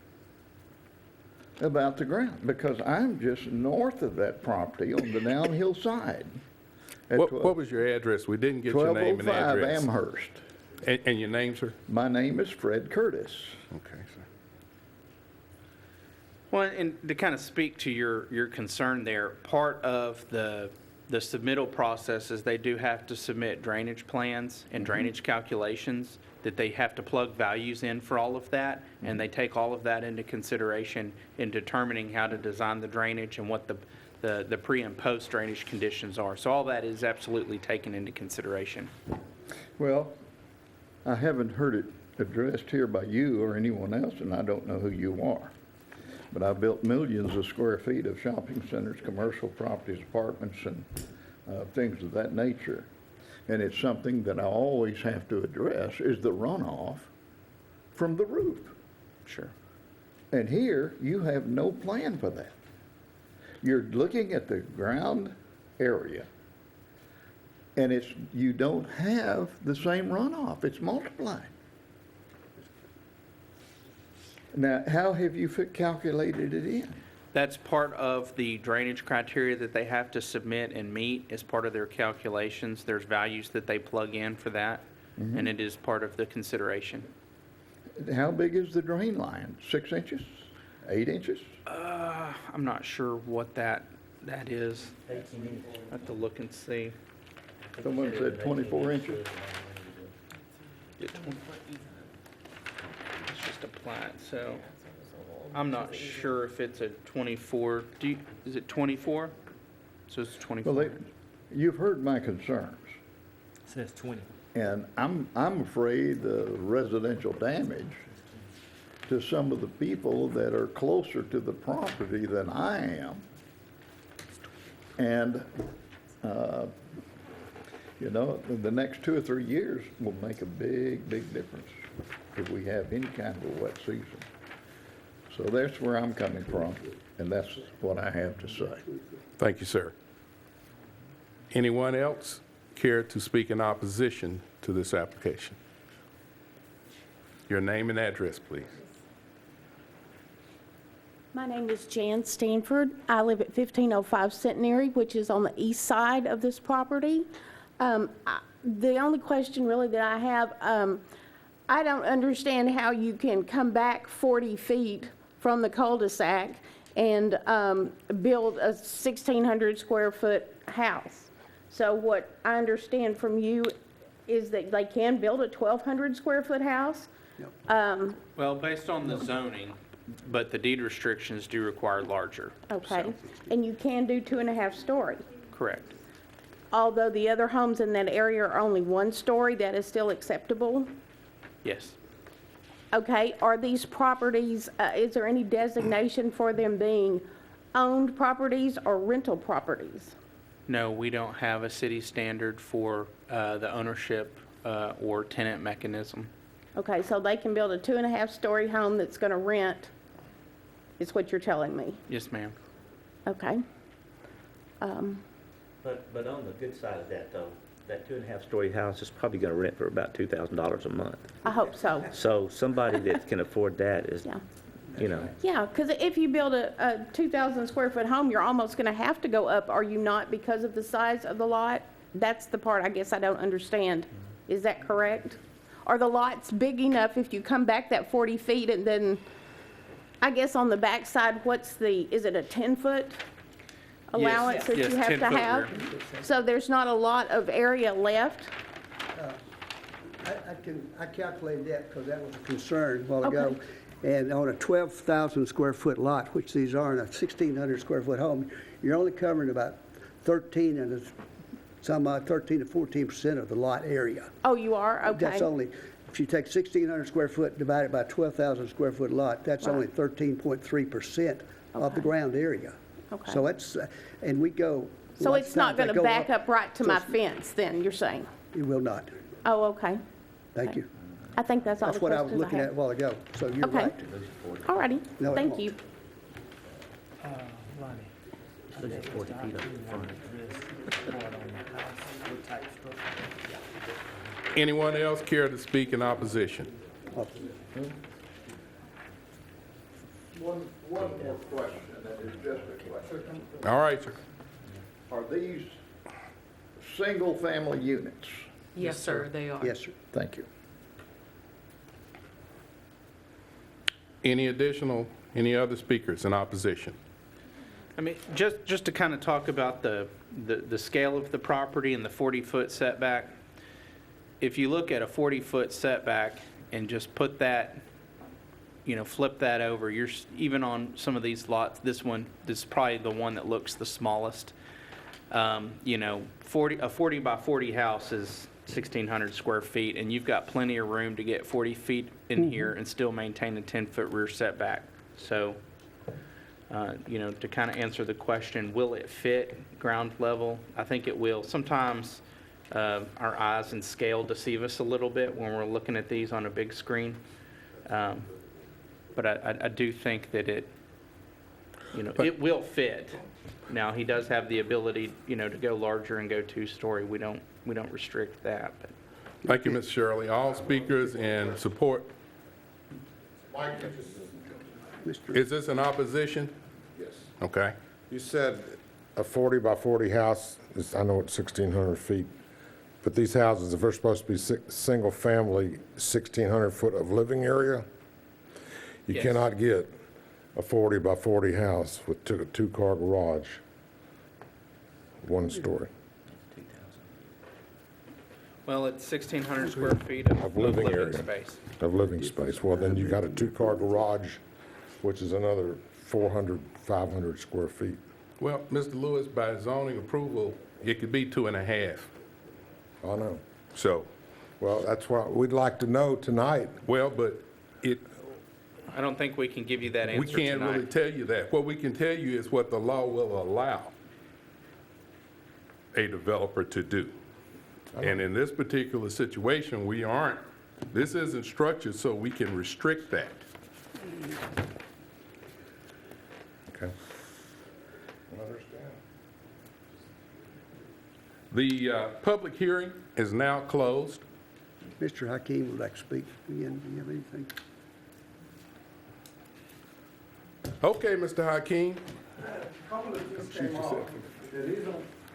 about the ground, because I'm just north of that property on the downhill side. at What was your address? We didn't get your name and 1205 address. Amherst. And your name, sir? My name is Fred Curtis. Okay, sir. Well, and to kind of speak to your concern there, part of the submittal process is they do have to submit drainage plans and drainage calculations, that they have to plug values in for all of that, and they take all of that into consideration in determining how to design the drainage and what the pre and post drainage conditions are. So all that is absolutely taken into consideration. Well, I haven't heard it addressed here by you or anyone else, and I don't know who you are. But I've built millions of square feet of shopping centers, commercial properties, apartments, and things of that nature. And it's something that I always have to address, is the runoff from the roof. Sure. And here, you have no plan for that. You're looking at the ground area, and you don't have the same runoff. It's multiplied. Now, how have you calculated it in? That's part of the drainage criteria that they have to submit and meet as part of their calculations. There's values that they plug in for that, and it is part of the consideration. How big is the drain line? 6 inches? 8 inches? I'm not sure what that is. I have to look and see. Someone said 24 inches. It's just a plat, so I'm not sure if it's a 24. Is it 24? So it's 24. Well, you've heard my concerns, Says 20. and I'm afraid of residential damage to some of the people that are closer to the property than I am. And, the next 2 or 3 years will make a big, big difference if we have any kind of a wet season. So that's where I'm coming from, and that's what I have to say. Thank you, sir. Anyone else care to speak in opposition to this application? Your name and address, please. My name is Jan Stanford. I live at 1505 Centenary, which is on the east side of this property. The only question really that I have, I don't understand how you can come back 40 feet from the cul-de-sac and build a 1,600 square foot house. So what I understand from you is that they can build a 1,200 square foot house? Well, based on the zoning, but the deed restrictions do require larger. Okay, so, and you can do 2.5 story. correct. Although the other homes in that area are only 1 story, that is still acceptable? Yes. Okay, are these properties, is there any designation for them being owned properties or rental properties? No, we don't have a city standard for the ownership or tenant mechanism. Okay, so they can build a 2.5 story home that's going to rent, is what you're telling me? Yes, ma'am. Okay. But on the good side of that, though, that 2.5-story house is probably going to rent for about $2,000 a month. I hope so. So somebody that can afford that is, Yeah. Yeah, because if you build a 2,000 square foot home, you're almost going to have to go up, are you not, because of the size of the lot? That's the part I guess I don't understand. Is that correct? Are the lots big enough if you come back that 40 feet and then, I guess on the back side, is it a 10-foot allowance that yes, you have to 10-foot have? rear. So there's not a lot of area left? I calculated that because that was a concern a while Okay. ago. And on a 12,000 square foot lot, which these are in a 1,600 square foot home, you're only covering about 13 to 14% of the lot area. Oh, you are? Okay. That's only, if you take 1,600 square foot, divide it by 12,000 square foot lot, that's only 13.3% of the Okay. ground area. Okay. So it's, and we go. So lots it's of not times they going to go back up right to my so- fence then, you're saying? It will not. Oh, okay. Thank Okay. you. I think that's all the That's what I was questions I looking at a have. while ago, so you're Okay. right. All righty, No, it thank won't. you. So just 40 feet up front. Anyone else care to speak in opposition? One more question, and it's just a question. All right, sir. Are these single-family units? Yes, sir, they are. Yes, sir. Thank you. Any other speakers in opposition? I mean, just to kind of talk about the scale of the property and the 40-foot setback, if you look at a 40-foot setback and just put that, flip that over, even on some of these lots, this is probably the one that looks the smallest. A 40 by 40 house is 1,600 square feet, and you've got plenty of room to get 40 feet in here and still maintain a 10-foot rear setback. So, to kind of answer the question, will it fit ground level? I think it will. Sometimes our eyes and scale deceive us a little bit when we're looking at these on a big screen. But I do think that it will fit. Now, he does have the ability, to go larger and go two-story. We don't restrict that, but. Thank you, Ms. Shirley. All speakers in support. Is this in opposition? Yes. Okay. You said a 40 by 40 house is, I know it's 1,600 feet, but these houses, if they're supposed to be single-family, 1,600 foot of living area, you Yes. cannot get a 40 by 40 house with a two-car garage, one story. Well, it's 1,600 square feet of living living area. space. Of living space. Well, then you got a two-car garage, which is another 400, 500 square feet. Well, Mr. Lewis, by zoning approval, it could be 2.5. I know. So, Well, that's what we'd like to know tonight. well, but I don't think we can give you that answer we can't really tonight. tell you that. What we can tell you is what the law will allow a developer to do. And in this particular situation, this isn't structured so we can restrict that. Okay. The public hearing is now closed. Mr. Hakeem would like to speak again. Do you have anything? Okay, Mr. Hakeem.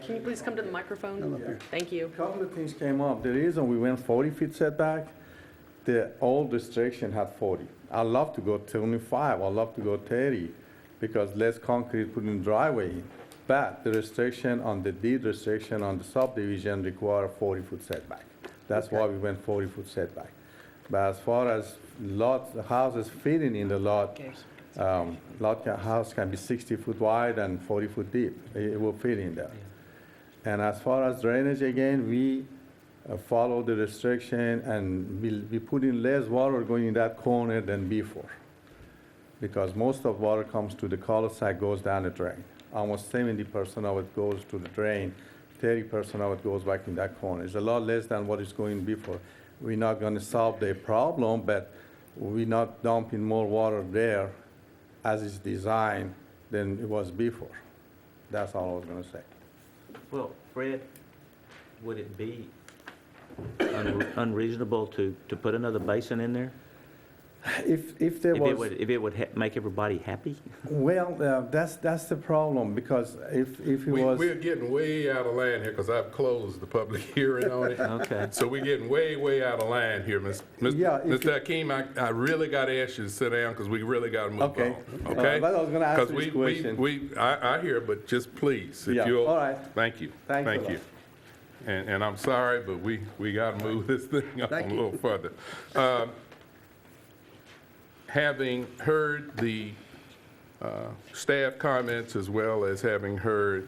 Can you please come to the microphone? Thank you. Couple of things came up. The reason we went 40 feet setback, the old restriction had 40. I love to go 25, I love to go 30, because less concrete put in driveway in. But the restriction on the deed restriction on the subdivision require a 40-foot setback. That's why we went 40-foot setback. But as far as houses fitting in the lot, house can be 60-foot wide and 40-foot deep. It will fit in there. And as far as drainage, again, we follow the restriction and we put in less water going in that corner than before. Because most of water comes to the cul-de-sac, goes down the drain. Almost 70% of it goes to the drain, 30% of it goes back in that corner. It's a lot less than what is going before. We're not going to solve the problem, but we're not dumping more water there as it's designed than it was before. That's all I was going to say. Well, Fred, would it be unreasonable to put another basin in there? If there was... If it would make everybody happy? Well, that's the problem, because if it was... We're getting way out of line here because I've closed the public hearing on it. Okay. So we're getting way out of line here, Yeah, if Mr. Hakeem, I really got to ask you to sit down because we really got to move Okay. on. Okay? But I was gonna ask 'Cause this question. I hear, but just please, if Yeah, you'll. all right. Thank you. Thanks a Thank lot. you. And I'm sorry, but we got to move this thing on a Thank you. little further. Having heard the staff comments as well as having heard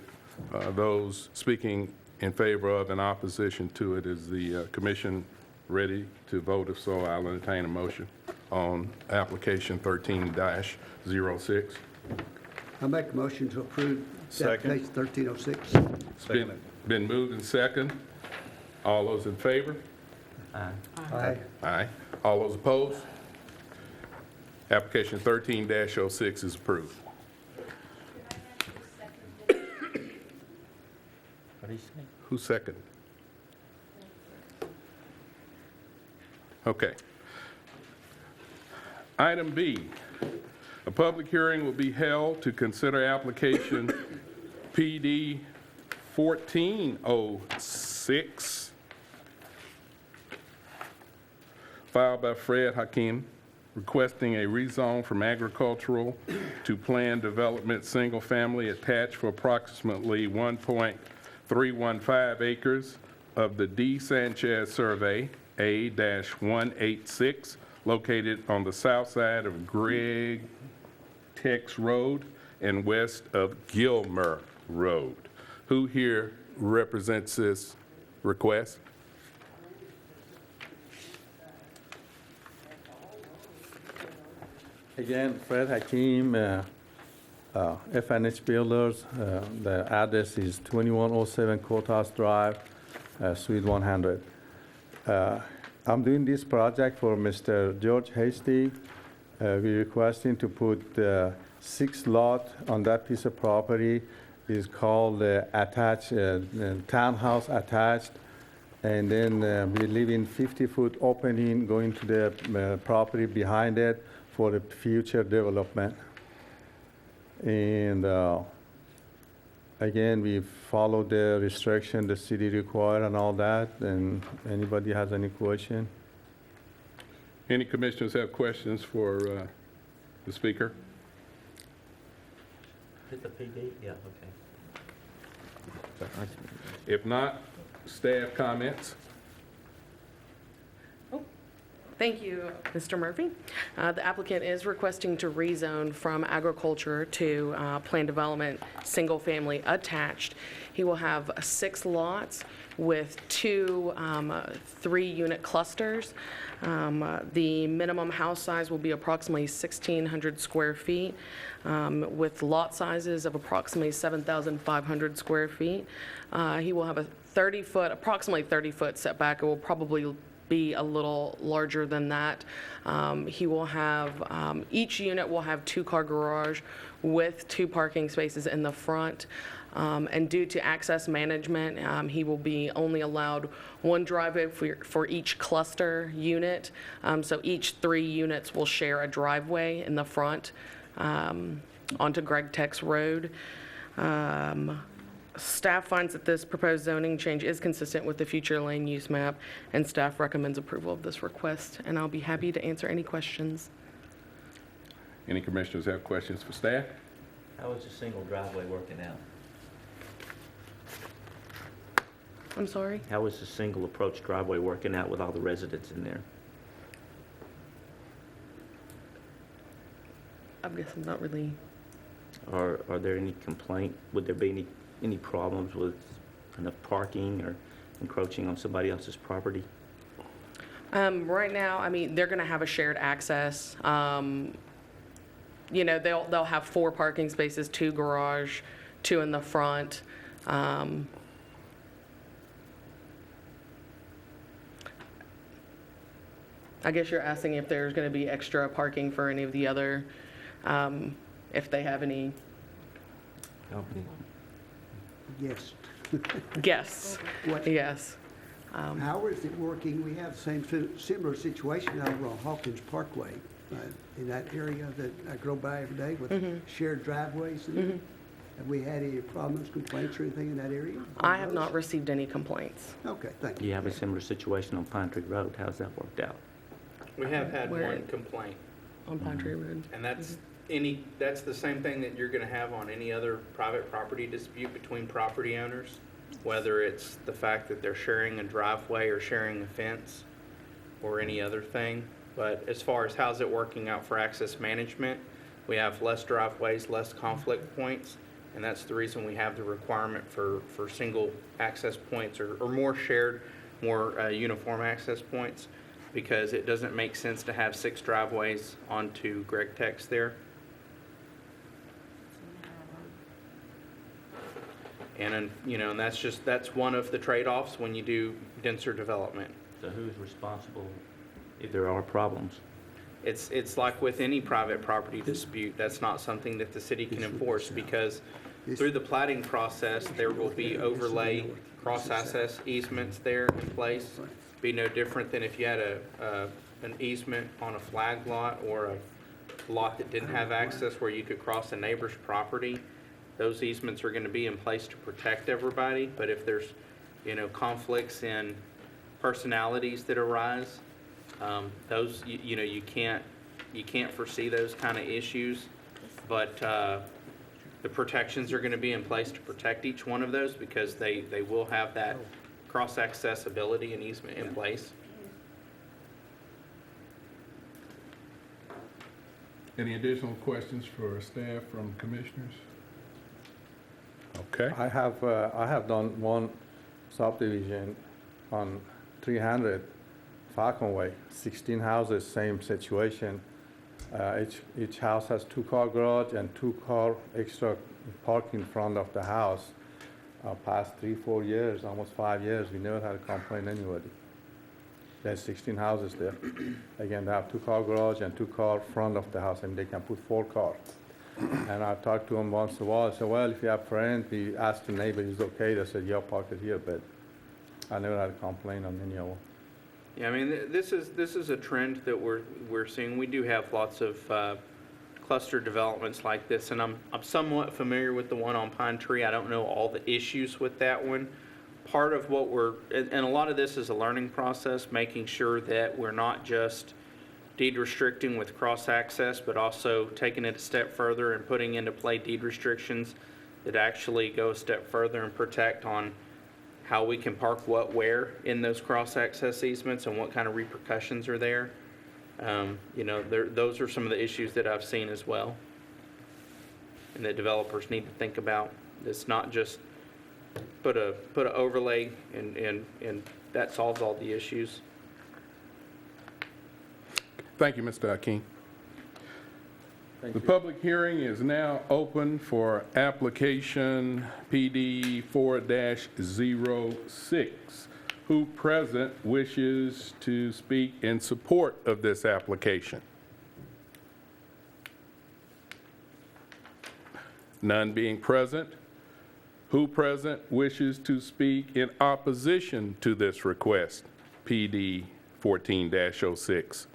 those speaking in favor of and opposition to it, is the commission ready to vote? If so, I'll entertain a motion on application 13-06. I make a motion to approve Second. application 1306. It's been moved and second. All those in favor? Aye. Aye. All those opposed? Application 13-06 is approved. What do you say? Who seconded? Okay. Item B, a public hearing will be held to consider application PD 1406, filed by Fred Hakeem, requesting a rezone from agricultural to planned development, single-family attached for approximately 1.315 acres of the D. Sanchez Survey, A-186, located on the south side of Greg Tex Road and west of Gilmer Road. Who here represents this request? Again, Fred Hakeem, FNH Builders. The address is 2107 Courthouse Drive, Suite 100. I'm doing this project for Mr. George Hasty. We're requesting to put 6 lot on that piece of property. It's called attached, townhouse attached. And then we live in 50-foot opening going to the property behind it for the future development. And again, we follow the restriction the city require and all that. And anybody has any question? Any commissioners have questions for the speaker? Is it the PD? Yeah, okay. If not, staff comments. Thank you, Mr. Murphy. The applicant is requesting to rezone from agriculture to planned development, single-family attached. He will have 6 lots with 2 3-unit clusters. The minimum house size will be approximately 1,600 square feet with lot sizes of approximately 7,500 square feet. He will have a 30-foot, approximately 30-foot setback. It will probably be a little larger than that. He will have, each unit will have 2-car garage with 2 parking spaces in the front. And due to access management, he will be only allowed 1 driveway for each cluster unit. So each 3 units will share a driveway in the front onto Greg Tex Road. Staff finds that this proposed zoning change is consistent with the future land use map, and staff recommends approval of this request, and I'll be happy to answer any questions. Any commissioners have questions for staff? How is the single driveway working out? I'm sorry? How is the single approach driveway working out with all the residents in there? I guess I'm not really, Are there any complaint, would there be any problems with enough parking or encroaching on somebody else's property? right now, I mean, they're gonna have a shared access. You know, they'll have 4 parking spaces, 2 garage, 2 in the front. I guess you're asking if there's gonna be extra parking for any of the other, if they have any. Yes. Yes, What- yes. How is it working? We have the same similar situation over on Hawkins Parkway. in that area that I go by every day with shared driveways. Have we had any problems, complaints, or anything in that area? I have not received any complaints. Okay, thank you. You have a similar situation on Pine Tree Road. How's that worked out? We have had Where- one complaint, On Pine Tree Road. and that's that's the same thing that you're gonna have on any other private property dispute between property owners, whether it's the fact that they're sharing a driveway or sharing a fence or any other thing. But as far as how's it working out for access management, we have less driveways, less conflict points, and that's the reason we have the requirement for single access points or more shared, more uniform access points, because it doesn't make sense to have 6 driveways onto Greg Tex there. And, and that's one of the trade-offs when you do denser development. So who's responsible if there are problems? It's like with any private property dispute, that's not something that the city can enforce, because through the plating process, there will be overlay cross-access easements there in place. Be no different than if you had an easement on a flag lot or a lot that didn't have access where you could cross a neighbor's property. Those easements are gonna be in place to protect everybody, but if there's, conflicts in personalities that arise, those, you can't foresee those kind of issues, but the protections are going to be in place to protect each one of those, because they will have that cross-accessibility and easement in place. Any additional questions for staff from commissioners? Okay. I have done one subdivision on 300 Falcon Way, 16 houses, same situation. Each house has 2-car garage and 2-car extra parking in front of the house. Past 3-4 years, almost 5 years, we never had a complaint anybody. There's 16 houses there. Again, they have 2-car garage and 2-car front of the house, and they can put 4 cars. And I talked to them once in a while. I said, well, if you have friends, we asked the neighbor, is it okay? They said, yeah, park it here, but I never had a complaint on any of them. Yeah, I mean, this is a trend that we're seeing. We do have lots of cluster developments like this, and I'm somewhat familiar with the one on Pine Tree. I don't know all the issues with that one. Part of what and a lot of this is a learning process, making sure that we're not just deed restricting with cross-access, but also taking it a step further and putting into play deed restrictions that actually go a step further and protect on how we can park what where in those cross-access easements and what kind of repercussions are there. Those are some of the issues that I've seen as well, and that developers need to think about. It's not just put a overlay and that solves all the issues. Thank you, Mr. Hakeem. The public hearing is now open for application PD 4-06. Who present wishes to speak in support of this application? None being present. Who present wishes to speak in opposition to this request, PD 14-06?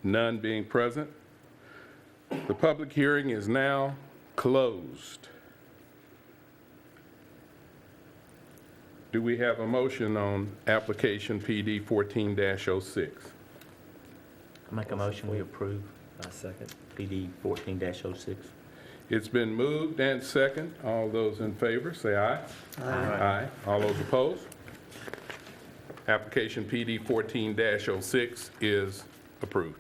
None being present. The public hearing is now closed. Do we have a motion on application PD 14-06? I make a motion, we approve. I second. PD 14-06. It's been moved and second. All those in favor, say aye. Aye. Aye. All those opposed? Application PD 14-06 is approved.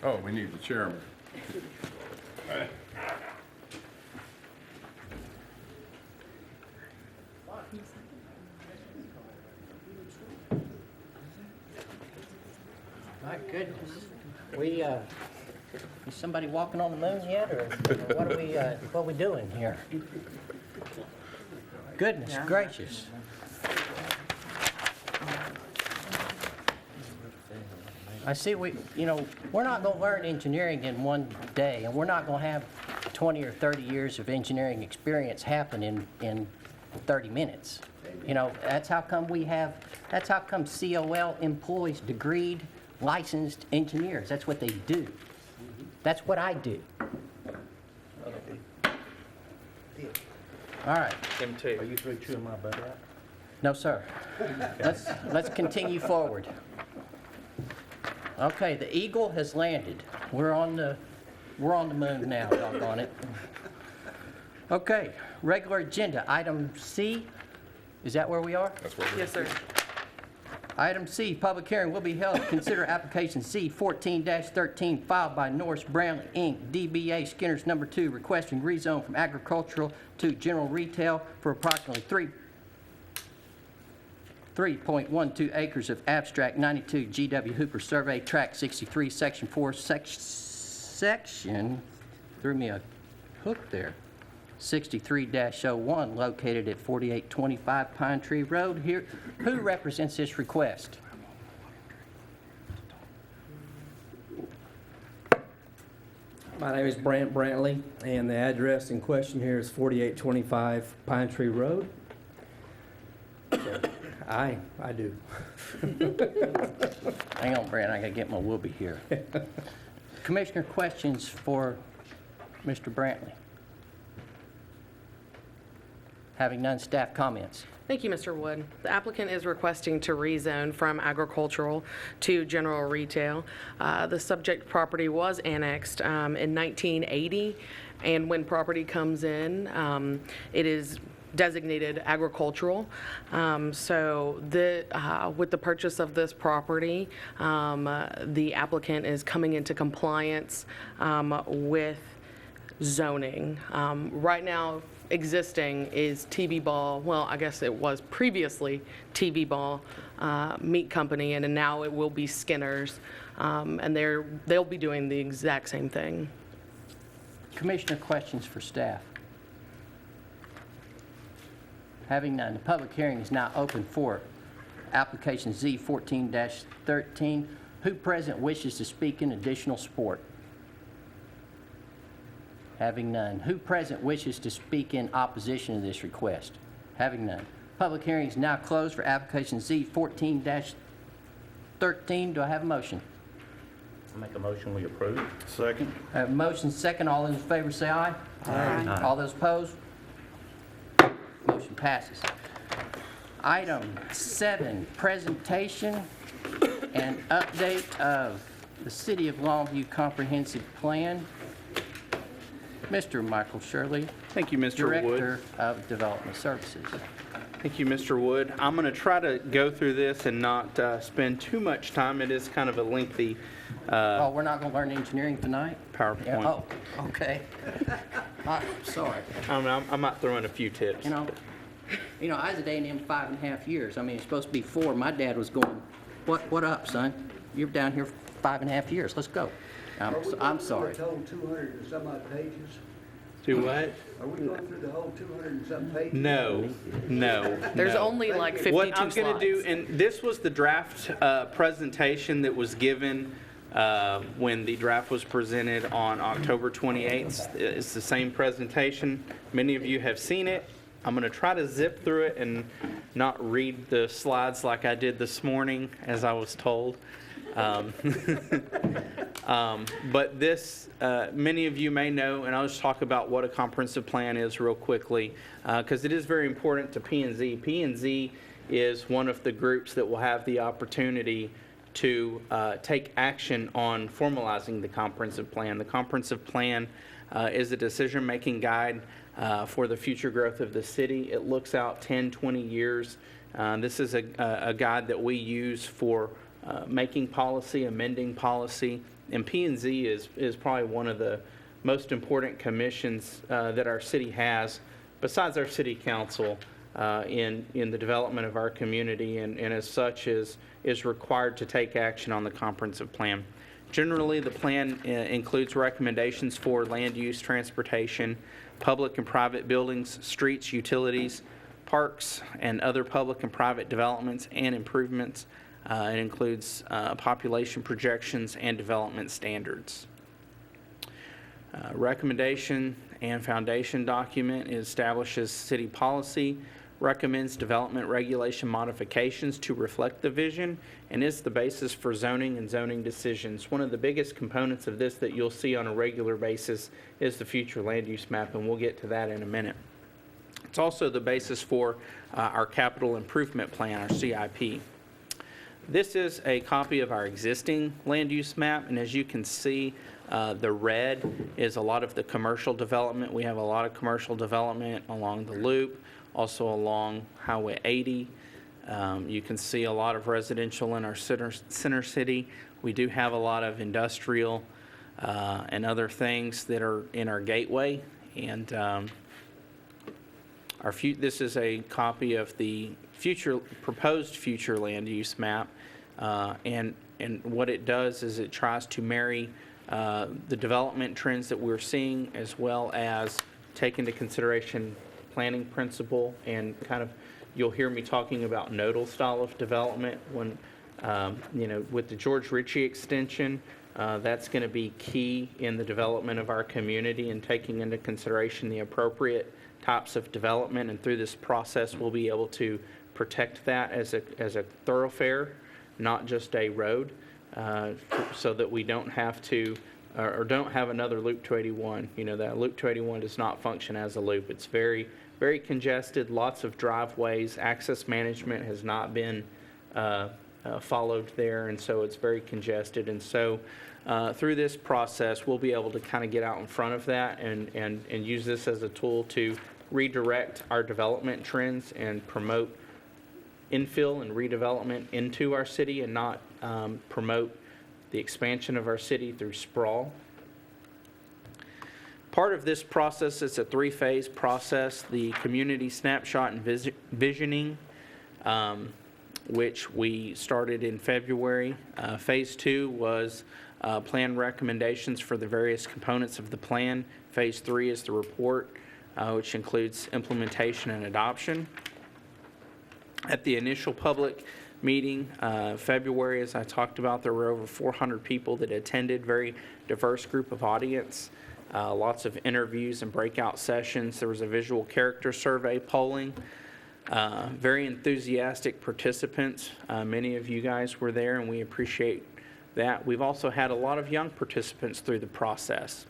Oh, we need the chairman. All right. My goodness. Is somebody walking on the moon yet, or what are we doing here? Goodness gracious. I see we're not going to learn engineering in one day, and we're not going to have 20 or 30 years of engineering experience happen in 30 minutes. That's how come COL employs degreed, licensed engineers. That's what they do. That's what I do. All right. Them too. Are you through chewing my butt out? No, sir. Let's continue forward. Okay, the Eagle has landed. We're on the moon now, doggone it. Okay, regular agenda, item C. Is that where we are? That's what we're Yes, sir. Item C, public hearing will be held to consider application C 14-13 filed by Norris Brownlee, Inc., DBA Skinner's No. 2, requesting rezone from agricultural to general retail for approximately 3.12 acres of abstract 92 G.W. Hooper Survey, Tract 63, Section 4, section, threw me a hook there, 63-01, located at 4825 Pine Tree Road. Here, who represents this request? My name is Brant Brantley, and the address in question here is 4825 Pine Tree Road. So, I do. Hang on, Brent, I gotta get my whoopee here. Commissioner, questions for Mr. Brantley? Having none, staff comments. Thank you, Mr. Wood. The applicant is requesting to rezone from agricultural to general retail. The subject property was annexed in 1980, and when property comes in, it is designated agricultural. So with the purchase of this property, the applicant is coming into compliance with zoning. Right now, existing is TV Ball, well, I guess it was previously TV Ball Meat Company, and now it will be Skinner's, and they'll be doing the exact same thing. Commissioner, questions for staff? Having none, the public hearing is now open for application Z 14-13. Who present wishes to speak in additional support? Having none. Who present wishes to speak in opposition to this request? Having none. Public hearing is now closed for application Z 14-13. Do I have a motion? I make a motion, we approve. Second. I have a motion second. All those in favor say aye. Aye. All those opposed? Motion passes. Item 7, presentation and update of the City of Longview Comprehensive Plan. Mr. Michael Shirley, Thank you, Mr. Wood. Director of Development Services. Thank you, Mr. Wood. I'm going to try to go through this and not spend too much time. It is kind of a lengthy Oh, we're not going to learn engineering tonight? PowerPoint. Yeah, oh, okay. I'm sorry. I'm not throwing a few tips. I was at A&M 5.5 years. I mean, it's supposed to be 4. My dad was going, what up, son? You're down here 5.5 years. Let's go. I'm sorry. Are we going through the whole 200 and some odd pages? Do what? Are we going through the whole 200 and some pages? No. There's no. only like 52 What I'm going to do, slides. and this was the draft presentation that was given when the draft was presented on October 28th. It's the same presentation. Many of you have seen it. I'm going to try to zip through it and not read the slides like I did this morning, as I was told. But this, many of you may know, and I'll just talk about what a comprehensive plan is real quickly, because it is very important to P&Z. P&Z is one of the groups that will have the opportunity to take action on formalizing the comprehensive plan. The comprehensive plan is a decision-making guide for the future growth of the city. It looks out 10, 20 years. This is a guide that we use for making policy, amending policy, and P&Z is probably one of the most important commissions that our city has, besides our city council, in the development of our community, and as such is required to take action on the comprehensive plan. Generally, the plan includes recommendations for land use, transportation, public and private buildings, streets, utilities, parks, and other public and private developments and improvements. It includes population projections and development standards. Recommendation and foundation document establishes city policy, recommends development regulation modifications to reflect the vision, and is the basis for zoning and zoning decisions. One of the biggest components of this that you'll see on a regular basis is the future land use map, and we'll get to that in a minute. It's also the basis for our capital improvement plan, our CIP. This is a copy of our existing land use map, and as you can see, the red is a lot of the commercial development. We have a lot of commercial development along the loop, also along Highway 80. You can see a lot of residential in our center city. We do have a lot of industrial and other things that are in our gateway. And this is a copy of the proposed future land use map. And what it does is it tries to marry the development trends that we're seeing, as well as take into consideration planning principle, and kind of, you'll hear me talking about nodal style of development when, with the George Ritchie extension, that's going to be key in the development of our community and taking into consideration the appropriate types of development. And through this process, we'll be able to protect that as a thoroughfare, not just a road, so that we don't have to, or don't have another Loop 281. That Loop 281 does not function as a loop. It's very, very congested, lots of driveways. Access management has not been followed there, and so it's very congested. And so through this process, we'll be able to kind of get out in front of that and use this as a tool to redirect our development trends and promote infill and redevelopment into our city, and not promote the expansion of our city through sprawl. Part of this process is a three-phase process: the community snapshot and visioning, which we started in February. Phase 2 was plan recommendations for the various components of the plan. Phase 3 is the report, which includes implementation and adoption. At the initial public meeting, February, as I talked about, there were over 400 people that attended, very diverse group of audience, lots of interviews and breakout sessions. There was a visual character survey polling, very enthusiastic participants. Many of you guys were there, and we appreciate that. We've also had a lot of young participants through the process.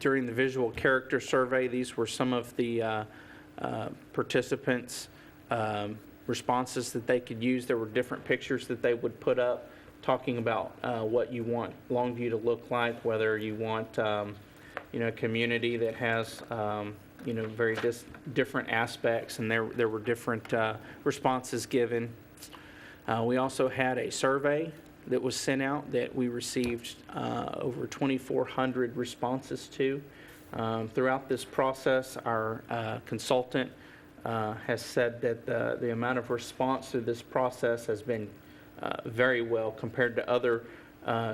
During the visual character survey, these were some of the participants' responses that they could use. There were different pictures that they would put up talking about what you want Longview to look like, whether you want a community that has very different aspects, and there were different responses given. We also had a survey that was sent out that we received over 2,400 responses to. Throughout this process, our consultant has said that the amount of response through this process has been very well compared to other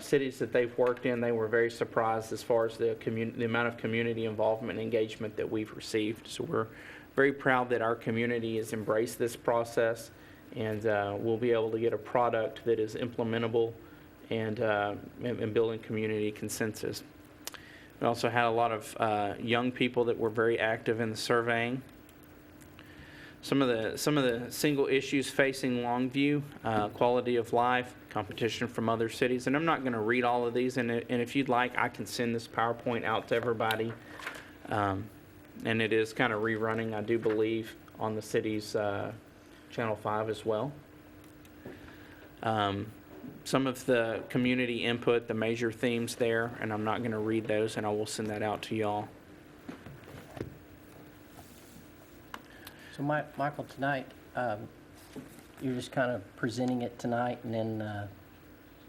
cities that they've worked in. They were very surprised as far as the amount of community involvement and engagement that we've received. So we're very proud that our community has embraced this process, and we'll be able to get a product that is implementable and building community consensus. We also had a lot of young people that were very active in the surveying. Some of the single issues facing Longview: quality of life, competition from other cities. And I'm not going to read all of these, and if you'd like, I can send this PowerPoint out to everybody. And it is kind of rerunning, I do believe, on the city's Channel 5 as well. Some of the community input, the major themes there, and I'm not going to read those, and I will send that out to y'all. So Michael, tonight, you're just kind of presenting it tonight, and then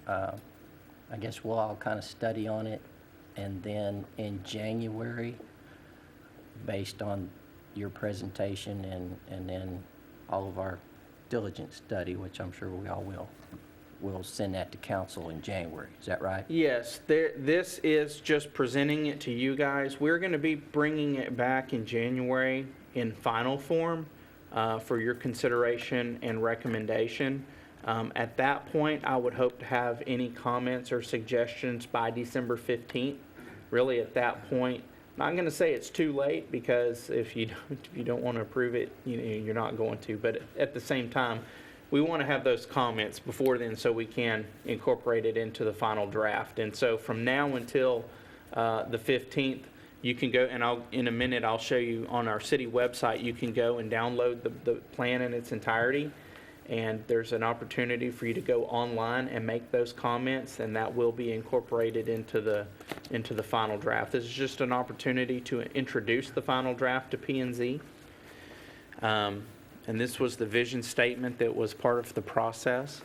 I guess we'll all kind of study on it, and then in January, based on your presentation and then all of our diligent study, which I'm sure we all will, we'll send that to council in January. Is that right? Yes, this is just presenting it to you guys. We're going to be bringing it back in January in final form. for your consideration and recommendation. At that point, I would hope to have any comments or suggestions by December 15th. Really, at that point, I'm not going to say it's too late, because if you don't want to approve it, you're not going to. But at the same time, we want to have those comments before then so we can incorporate it into the final draft. And so from now until the 15th, you can go, and in a minute I'll show you on our city website, you can go and download the plan in its entirety. And there's an opportunity for you to go online and make those comments, and that will be incorporated into the final draft. This is just an opportunity to introduce the final draft to P&Z. And this was the vision statement that was part of the process.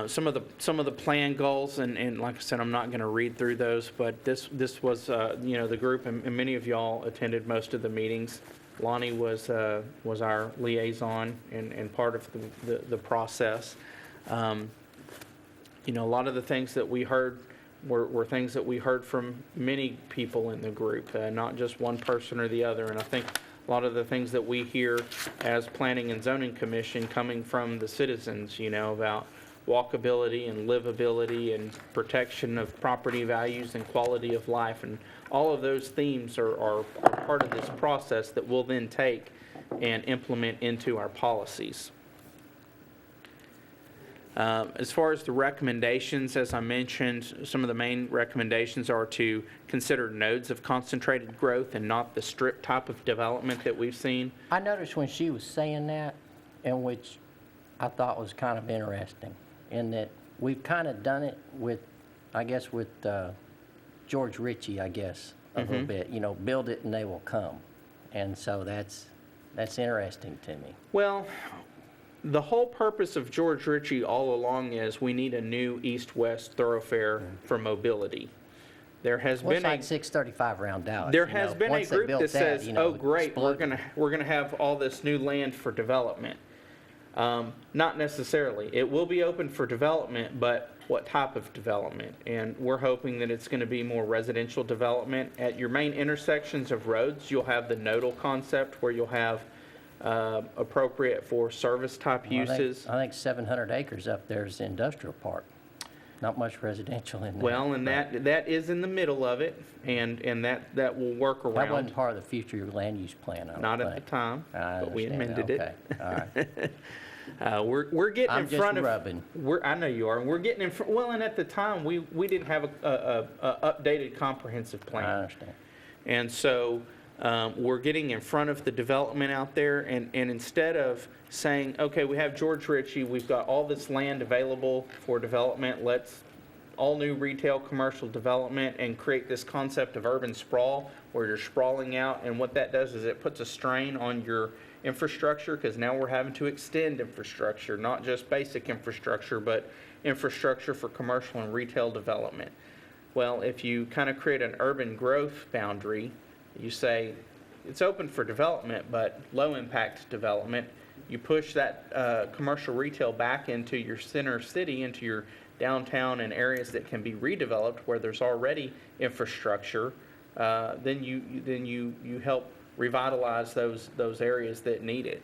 Some of the plan goals, and like I said, I'm not going to read through those, but this was the group, and many of y'all attended most of the meetings. Lonnie was our liaison and part of the process. A lot of the things that we heard were things that we heard from many people in the group, not just one person or the other. And I think a lot of the things that we hear as Planning and Zoning Commission coming from the citizens, about walkability and livability and protection of property values and quality of life, and all of those themes are part of this process that we'll then take and implement into our policies. As far as the recommendations, as I mentioned, some of the main recommendations are to consider nodes of concentrated growth and not the strip type of development that we've seen. I noticed when she was saying that, and which I thought was kind of interesting, in that we've kind of done it with George Ritchie, a little bit, build it and they will come. And so that's interesting to me. Well, the whole purpose of George Ritchie all along is we need a new east-west thoroughfare for mobility. There has Well, been it's like 635 around Dallas. there has been a Once they group built that says, "Oh, great, exploded. we're gonna have all this new land for development." Not necessarily. It will be open for development, but what type of development? And we're hoping that it's going to be more residential development. At your main intersections of roads, you'll have the nodal concept where you'll have appropriate for service type uses. I think 700 acres up there is the industrial park. Not much residential in there. Well, and that is in the middle of it, and that will work around. That wasn't part of the future land use plan, I don't Not at think. the time, I but we understand amended that. it. Okay, all right. We're getting I'm in just front of. rubbing. I know you are. And we're getting in front. Well, and at the time we didn't have a updated comprehensive plan. I understand. And so we're getting in front of the development out there, and instead of saying, okay, we have George Ritchie, we've got all this land available for development, let's all new retail commercial development and create this concept of urban sprawl where you're sprawling out, and what that does is it puts a strain on your infrastructure, because now we're having to extend infrastructure, not just basic infrastructure, but infrastructure for commercial and retail development. Well, if you kind of create an urban growth boundary, you say it's open for development, but low impact development, you push that commercial retail back into your center city, into your downtown and areas that can be redeveloped where there's already infrastructure, then you help revitalize those areas that need it.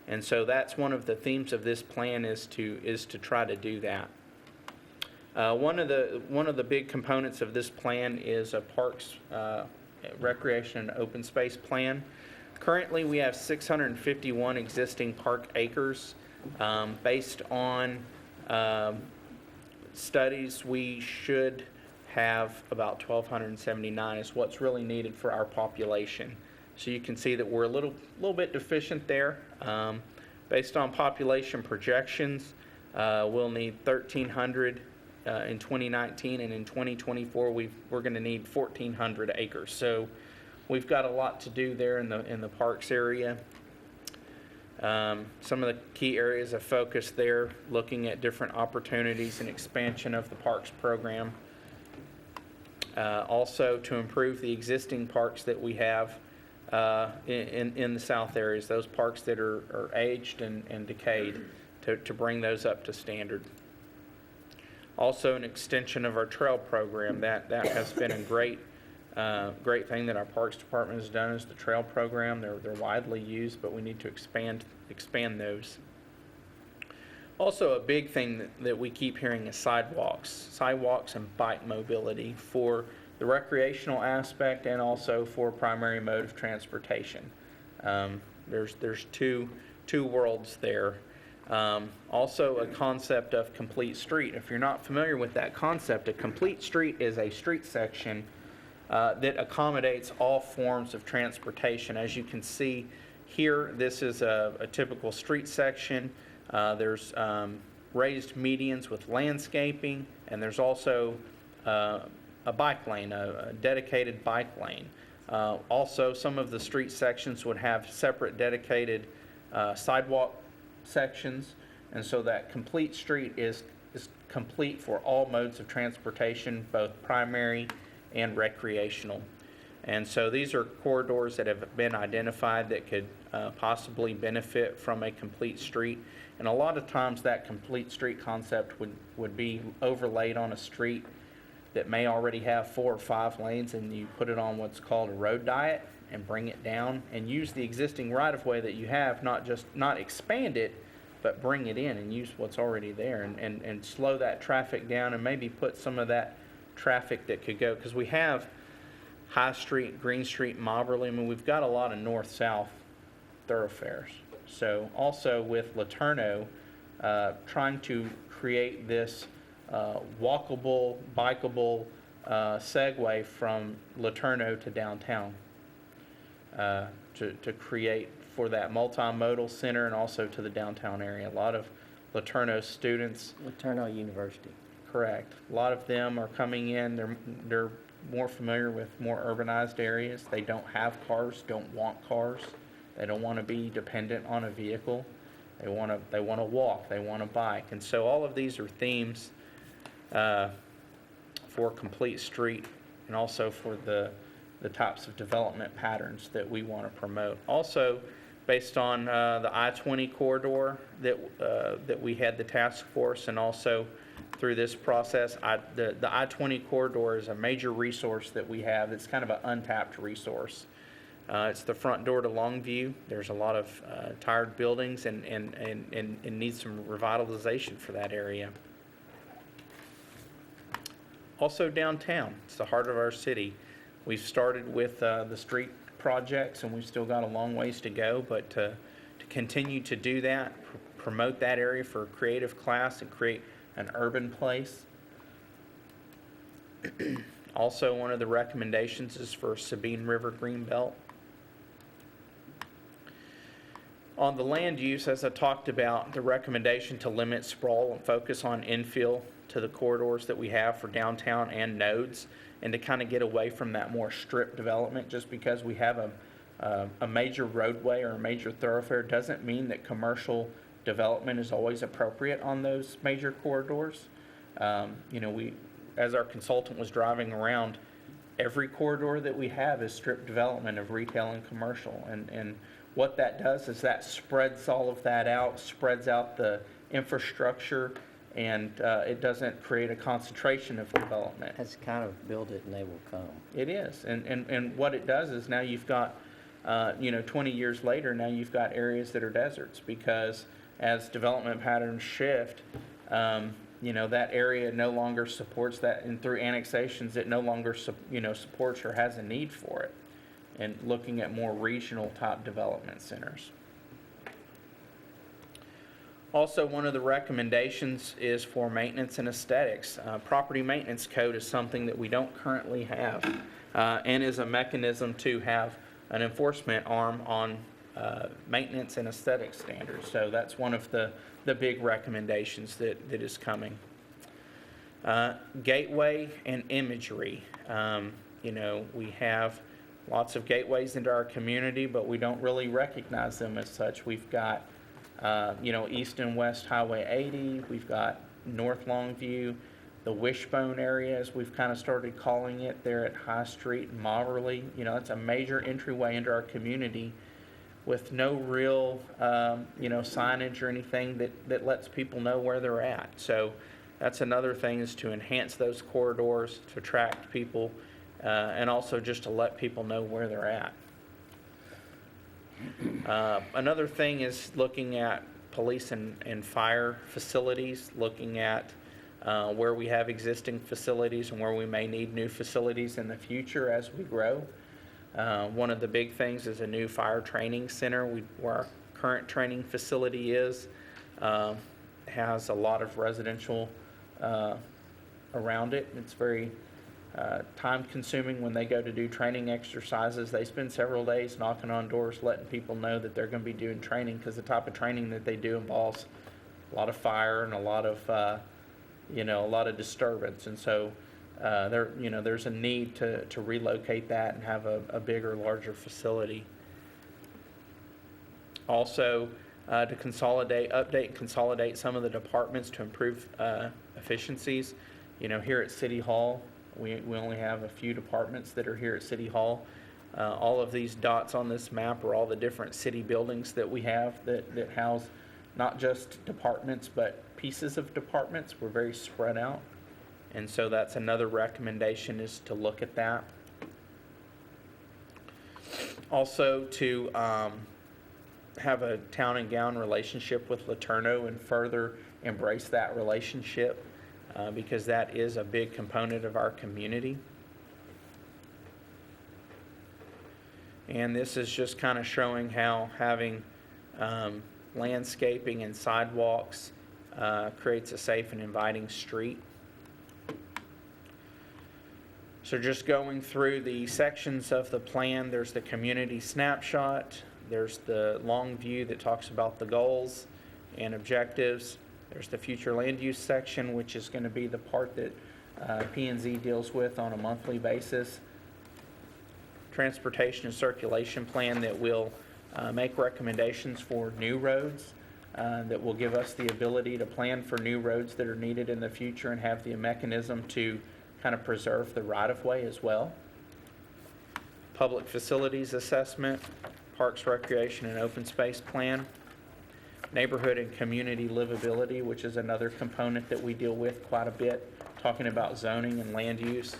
And so that's one of the themes of this plan is to try to do that. One of the big components of this plan is a parks, recreation, and open space plan. Currently, we have 651 existing park acres. Based on studies, we should have about 1,279 is what's really needed for our population. So you can see that we're a little bit deficient there. Based on population projections, we'll need 1,300 in 2019, and in 2024 we're going to need 1,400 acres. So we've got a lot to do there in the parks area. Some of the key areas of focus there, looking at different opportunities and expansion of the parks program. Also to improve the existing parks that we have in the south areas, those parks that are aged and decayed, to bring those up to standard. Also an extension of our trail program. That has been a great Great thing that our Parks Department has done is the trail program. They're widely used, but we need to expand those. Also, a big thing that we keep hearing is sidewalks and bike mobility for the recreational aspect and also for primary mode of transportation. There's two worlds there. Also, a concept of complete street. If you're not familiar with that concept, a complete street is a street section that accommodates all forms of transportation. As you can see here, this is a typical street section. There's raised medians with landscaping, and there's also a bike lane, a dedicated bike lane. Also, some of the street sections would have separate dedicated sidewalk sections, and so that complete street is complete for all modes of transportation, both primary and recreational. And so these are corridors that have been identified that could possibly benefit from a complete street. And a lot of times that complete street concept would be overlaid on a street that may already have 4 or 5 lanes, and you put it on what's called a road diet and bring it down and use the existing right-of-way that you have, not expand it, but bring it in and use what's already there and slow that traffic down and maybe put some of that traffic that could go, because we have High Street, Green Street, Moberly. I mean, we've got a lot of north-south thoroughfares. So also with Laterno, trying to create this walkable, bikeable segue from Laterno to downtown to create for that multimodal center and also to the downtown area. A lot of Laterno students. Laterno University. Correct. A lot of them are coming in. They're more familiar with more urbanized areas. They don't have cars, don't want cars. They don't want to be dependent on a vehicle. They want to walk. They want to bike. And so all of these are themes for complete street and also for the types of development patterns that we want to promote. Also, based on the I-20 corridor that we had the task force, and also through this process, the I-20 corridor is a major resource that we have. It's kind of an untapped resource. It's the front door to Longview. There's a lot of tired buildings and needs some revitalization for that area. Also downtown, it's the heart of our city. We've started with the street projects, and we've still got a long ways to go, but to continue to do that, promote that area for a creative class and create an urban place. Also, one of the recommendations is for Sabine River Greenbelt. On the land use, as I talked about, the recommendation to limit sprawl and focus on infill to the corridors that we have for downtown and nodes, and to kind of get away from that more strip development. Just because we have a major roadway or a major thoroughfare doesn't mean that commercial development is always appropriate on those major corridors. We, as our consultant was driving around, every corridor that we have is strip development of retail and commercial. And what that does is that spreads all of that out, spreads out the infrastructure, and it doesn't create a concentration of development. That's kind of build it and they will come. It is. And what it does is now you've got, 20 years later, now you've got areas that are deserts, because as development patterns shift, that area no longer supports that, and through annexations, it no longer supports or has a need for it, and looking at more regional type development centers. Also, one of the recommendations is for maintenance and aesthetics. Property maintenance code is something that we don't currently have, and is a mechanism to have an enforcement arm on maintenance and aesthetic standards. So that's one of the big recommendations that is coming. Gateway and imagery. We have lots of gateways into our community, but we don't really recognize them as such. We've got, East and West Highway 80. We've got North Longview, the Wishbone area, as we've kind of started calling it, there at High Street and Moberly. It's a major entryway into our community with no real, signage or anything that lets people know where they're at. So that's another thing, is to enhance those corridors to attract people and also just to let people know where they're at. Another thing is looking at police and fire facilities, looking at where we have existing facilities and where we may need new facilities in the future as we grow. One of the big things is a new fire training center where our current training facility is. Has a lot of residential around it. It's very time consuming when they go to do training exercises. They spend several days knocking on doors, letting people know that they're going to be doing training, because the type of training that they do involves a lot of fire and a lot of, a lot of disturbance. And so there's a need to relocate that and have a bigger, larger facility. Also, to update and consolidate some of the departments to improve efficiencies. Here at City Hall, we only have a few departments that are here at City Hall. All of these dots on this map are all the different city buildings that we have that house not just departments, but pieces of departments. We're very spread out. And so that's another recommendation, is to look at that. Also to have a town and gown relationship with LeTourneau and further embrace that relationship, because that is a big component of our community. And this is just kind of showing how having landscaping and sidewalks creates a safe and inviting street. So just going through the sections of the plan, there's the community snapshot, there's the long view that talks about the goals and objectives, there's the future land use section, which is going to be the part that P&Z deals with on a monthly basis, transportation and circulation plan that will make recommendations for new roads, that will give us the ability to plan for new roads that are needed in the future and have the mechanism to kind of preserve the right-of-way as well. Public facilities assessment, parks, recreation, and open space plan, neighborhood and community livability, which is another component that we deal with quite a bit, talking about zoning and land use.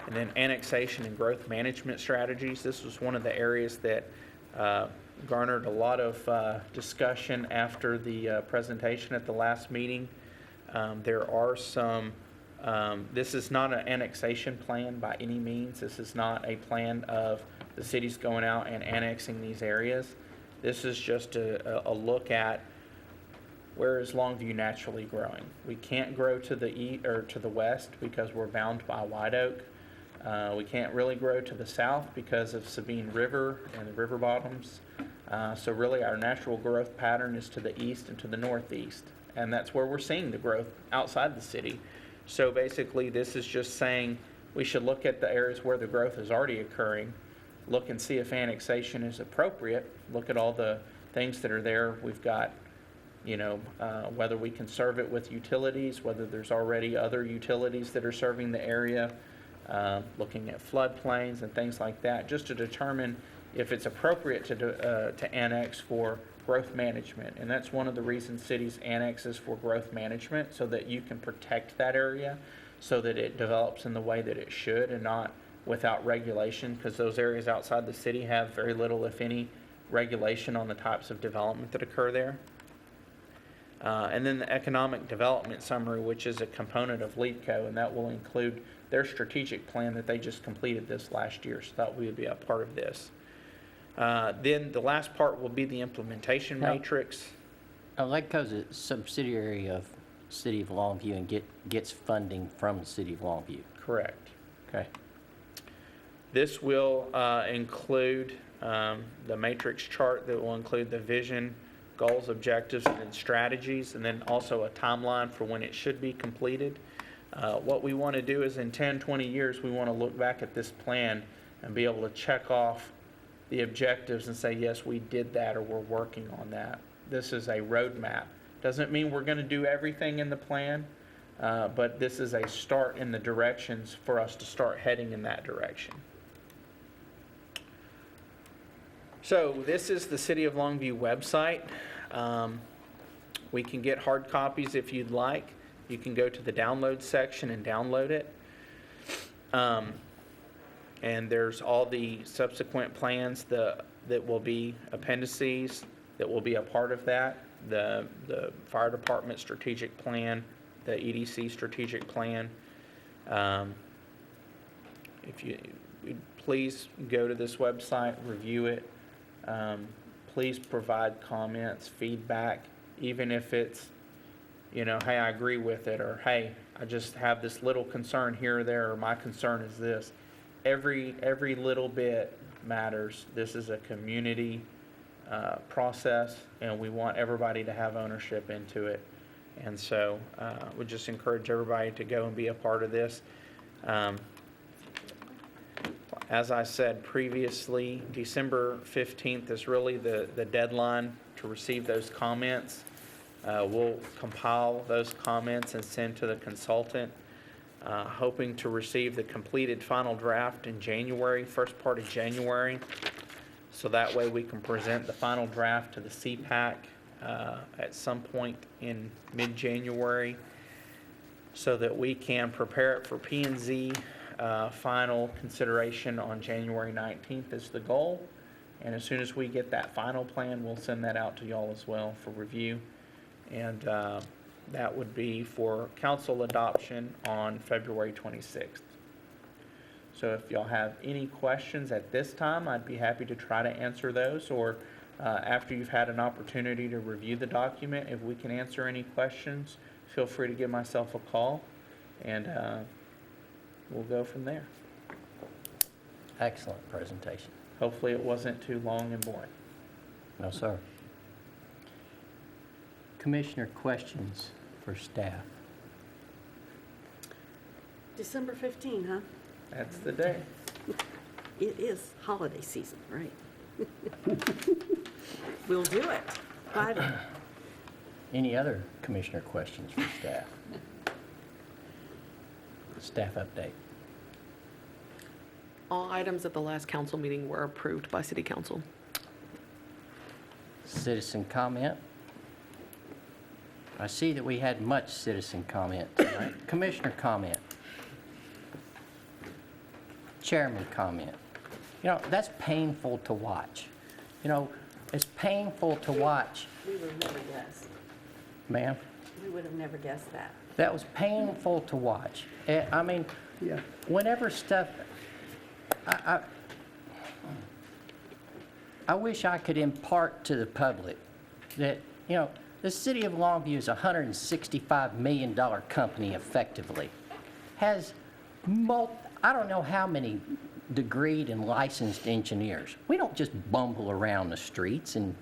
And then annexation and growth management strategies. This was one of the areas that garnered a lot of discussion after the presentation at the last meeting. There are some, this is not an annexation plan by any means. This is not a plan of the cities going out and annexing these areas. This is just a look at where is Longview naturally growing. We can't grow to the east or to the west because we're bound by White Oak. We can't really grow to the south because of Sabine River and the river bottoms. So really our natural growth pattern is to the east and to the northeast. And that's where we're seeing the growth outside the city. So basically this is just saying we should look at the areas where the growth is already occurring, look and see if annexation is appropriate, look at all the things that are there. We've got, whether we can serve it with utilities, whether there's already other utilities that are serving the area, looking at floodplains and things like that, just to determine if it's appropriate to annex for growth management. And that's one of the reasons cities annexes for growth management, so that you can protect that area so that it develops in the way that it should and not without regulation, because those areas outside the city have very little, if any, regulation on the types of development that occur there. And then the economic development summary, which is a component of LEEDCO, and that will include their strategic plan that they just completed this last year, so that would be a part of this. Then the last part will be the implementation matrix. LEEDCO's a subsidiary of City of Longview and gets funding from the City of Longview. Correct. Okay. This will include the matrix chart that will include the vision, goals, objectives, and then strategies, and then also a timeline for when it should be completed. What we want to do is in 10, 20 years, we want to look back at this plan and be able to check off the objectives and say, yes, we did that, or we're working on that. This is a roadmap. Doesn't mean we're going to do everything in the plan, but this is a start in the directions for us to start heading in that direction. So this is the City of Longview website. We can get hard copies if you'd like. You can go to the download section and download it. and there's all the subsequent plans that will be appendices, that will be a part of that, the fire department strategic plan, the EDC strategic plan. If you, please go to this website, review it. Please provide comments, feedback, even if it's, hey, I agree with it, or hey, I just have this little concern here or there, or my concern is this. Every little bit matters. This is a community process, and we want everybody to have ownership into it. And so we just encourage everybody to go and be a part of this. As I said previously, December 15th is really the deadline to receive those comments. We'll compile those comments and send to the consultant, hoping to receive the completed final draft in January, first part of January. So that way we can present the final draft to the CPAC at some point in mid-January, so that we can prepare it for P&Z final consideration on January 19th is the goal. And as soon as we get that final plan, we'll send that out to y'all as well for review. And that would be for council adoption on February 26th. So if y'all have any questions at this time, I'd be happy to try to answer those, or after you've had an opportunity to review the document, if we can answer any questions, feel free to give myself a call, and we'll go from there. Excellent presentation. Hopefully it wasn't too long and boring. No, sir. Commissioner, questions for staff? December 15, huh? That's the day. It is holiday season, right? We'll do it. Friday. Any other commissioner questions for staff? Staff update. All items at the last council meeting were approved by city council. Citizen comment. I see that we had much citizen comment tonight. Commissioner comment. Chairman comment. That's painful to watch. It's painful to watch. We would have never guessed. Ma'am? We would have never guessed that. That was painful to watch. I mean, Yeah. whenever stuff, I wish I could impart to the public that, the city of Longview is a $165 million company effectively. Has I don't know how many degreed and licensed engineers. We don't just bumble around the streets and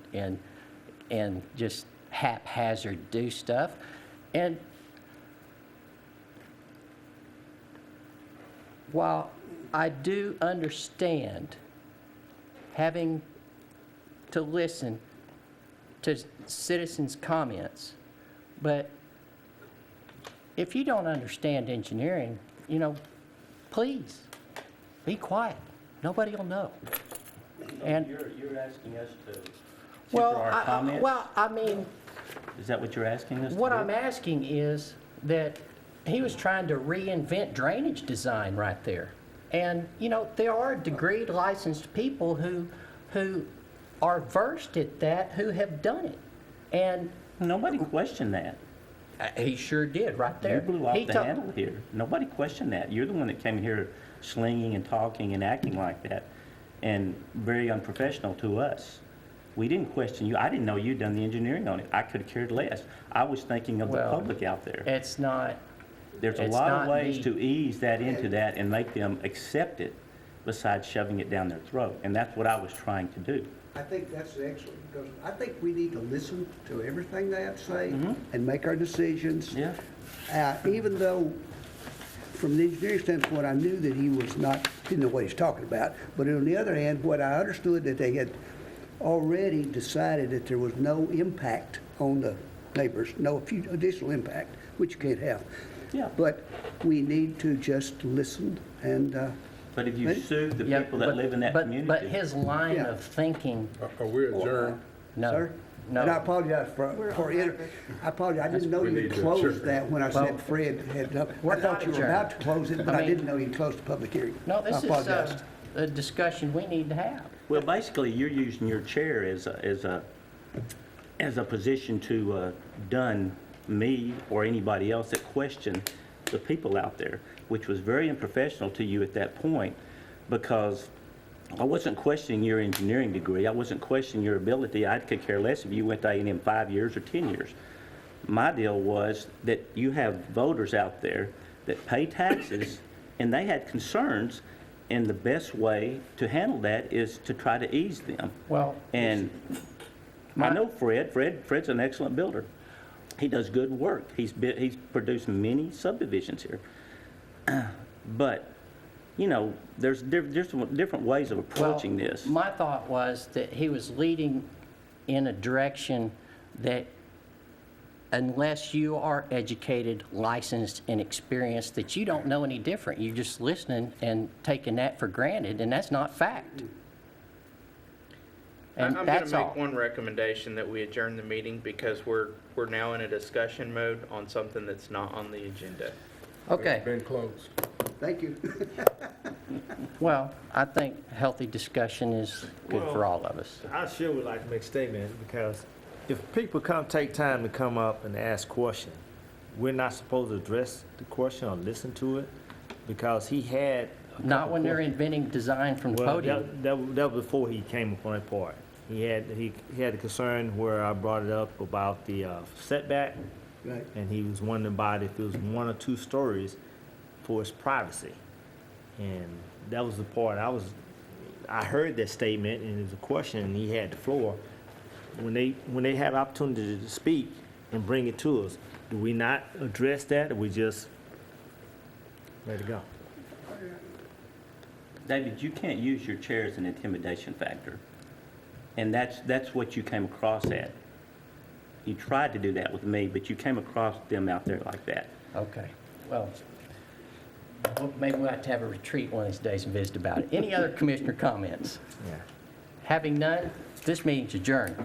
just haphazard do stuff. And while I do understand having to listen to citizens' comments, but if you don't understand engineering, please be quiet. Nobody will know. And You're asking us to sit well, for our comments? I mean, Is that what you're asking us to do? what I'm asking is that he was trying to reinvent drainage design right there. And, there are degreed licensed people who are versed at that, who have done it. And Nobody questioned that. he sure did right there. You blew off He the told- handle here. Nobody questioned that. You're the one that came here slinging and talking and acting like that, and very unprofessional to us. We didn't question you. I didn't know you'd done the engineering on it. I could have cared less. I was thinking of the Well, public out there. It's not, There's a it's lot of not ways me. to ease that into that and make them accept it besides shoving it down their throat, and that's what I was trying to do. I think that's excellent, because I think we need to listen to everything they have to say and make our decisions. Yeah. Even though, from the engineering standpoint, I knew that he didn't know what he's talking about. But on the other hand, what I understood that they had already decided that there was no impact on the neighbors, no additional impact, which you can't have. Yeah. But we need to just listen and, But if you sue the yeah, people that but- live in that but- community. But his line Yeah. of thinking, Are we adjourned? no, sir? And I no. apologize I apologize, I didn't know We you need had to closed adjourn. that when I said Fred had, I We're thought you not were about adjourned. to close it, but I I mean- didn't know you'd closed the public hearing. No, I this is, apologize. a discussion we need to have. Well, basically, you're using your chair as a position to dun me or anybody else that questioned the people out there, which was very unprofessional to you at that point, because I wasn't questioning your engineering degree. I wasn't questioning your ability. I could care less if you went to A&M 5 years or 10 years. My deal was that you have voters out there that pay taxes, and they had concerns, and the best way to handle that is to try to ease them. Well, And I know Fred. Fred's an excellent builder. He does good work. He's produced many subdivisions here. But, you know, there's different ways of approaching well, this. My thought was that he was leading in a direction that unless you are educated, licensed, and experienced, that you don't know any different. You're just listening and taking that for granted, and that's not fact. And I'm going that's to all. make one recommendation, that we adjourn the meeting, because we're now in a discussion mode on something that's not on the agenda. Okay. Been closed. Thank you. Well, I think healthy discussion is good for Well, all of us. I sure would like to make a statement, because if people take time to come up and ask questions, we're not supposed to address the question or listen to it, because he had. Not when they're inventing design from the Well, podium. that was before he came upon that part. He had a concern where I brought it up about the setback, Right. and he was wondering about if it was 1 or 2 stories for his privacy. And that was the part I heard that statement, and it was a question, and he had the floor. When they have opportunity to speak and bring it to us, do we not address that, or we just let it go? David, you can't use your chair as an intimidation factor. And that's what you came across at. You tried to do that with me, but you came across them out there like that. Okay, well, maybe we'll have to have a retreat one of these days and visit about it. Any other commissioner comments? Yeah. Having none, this meeting's adjourned.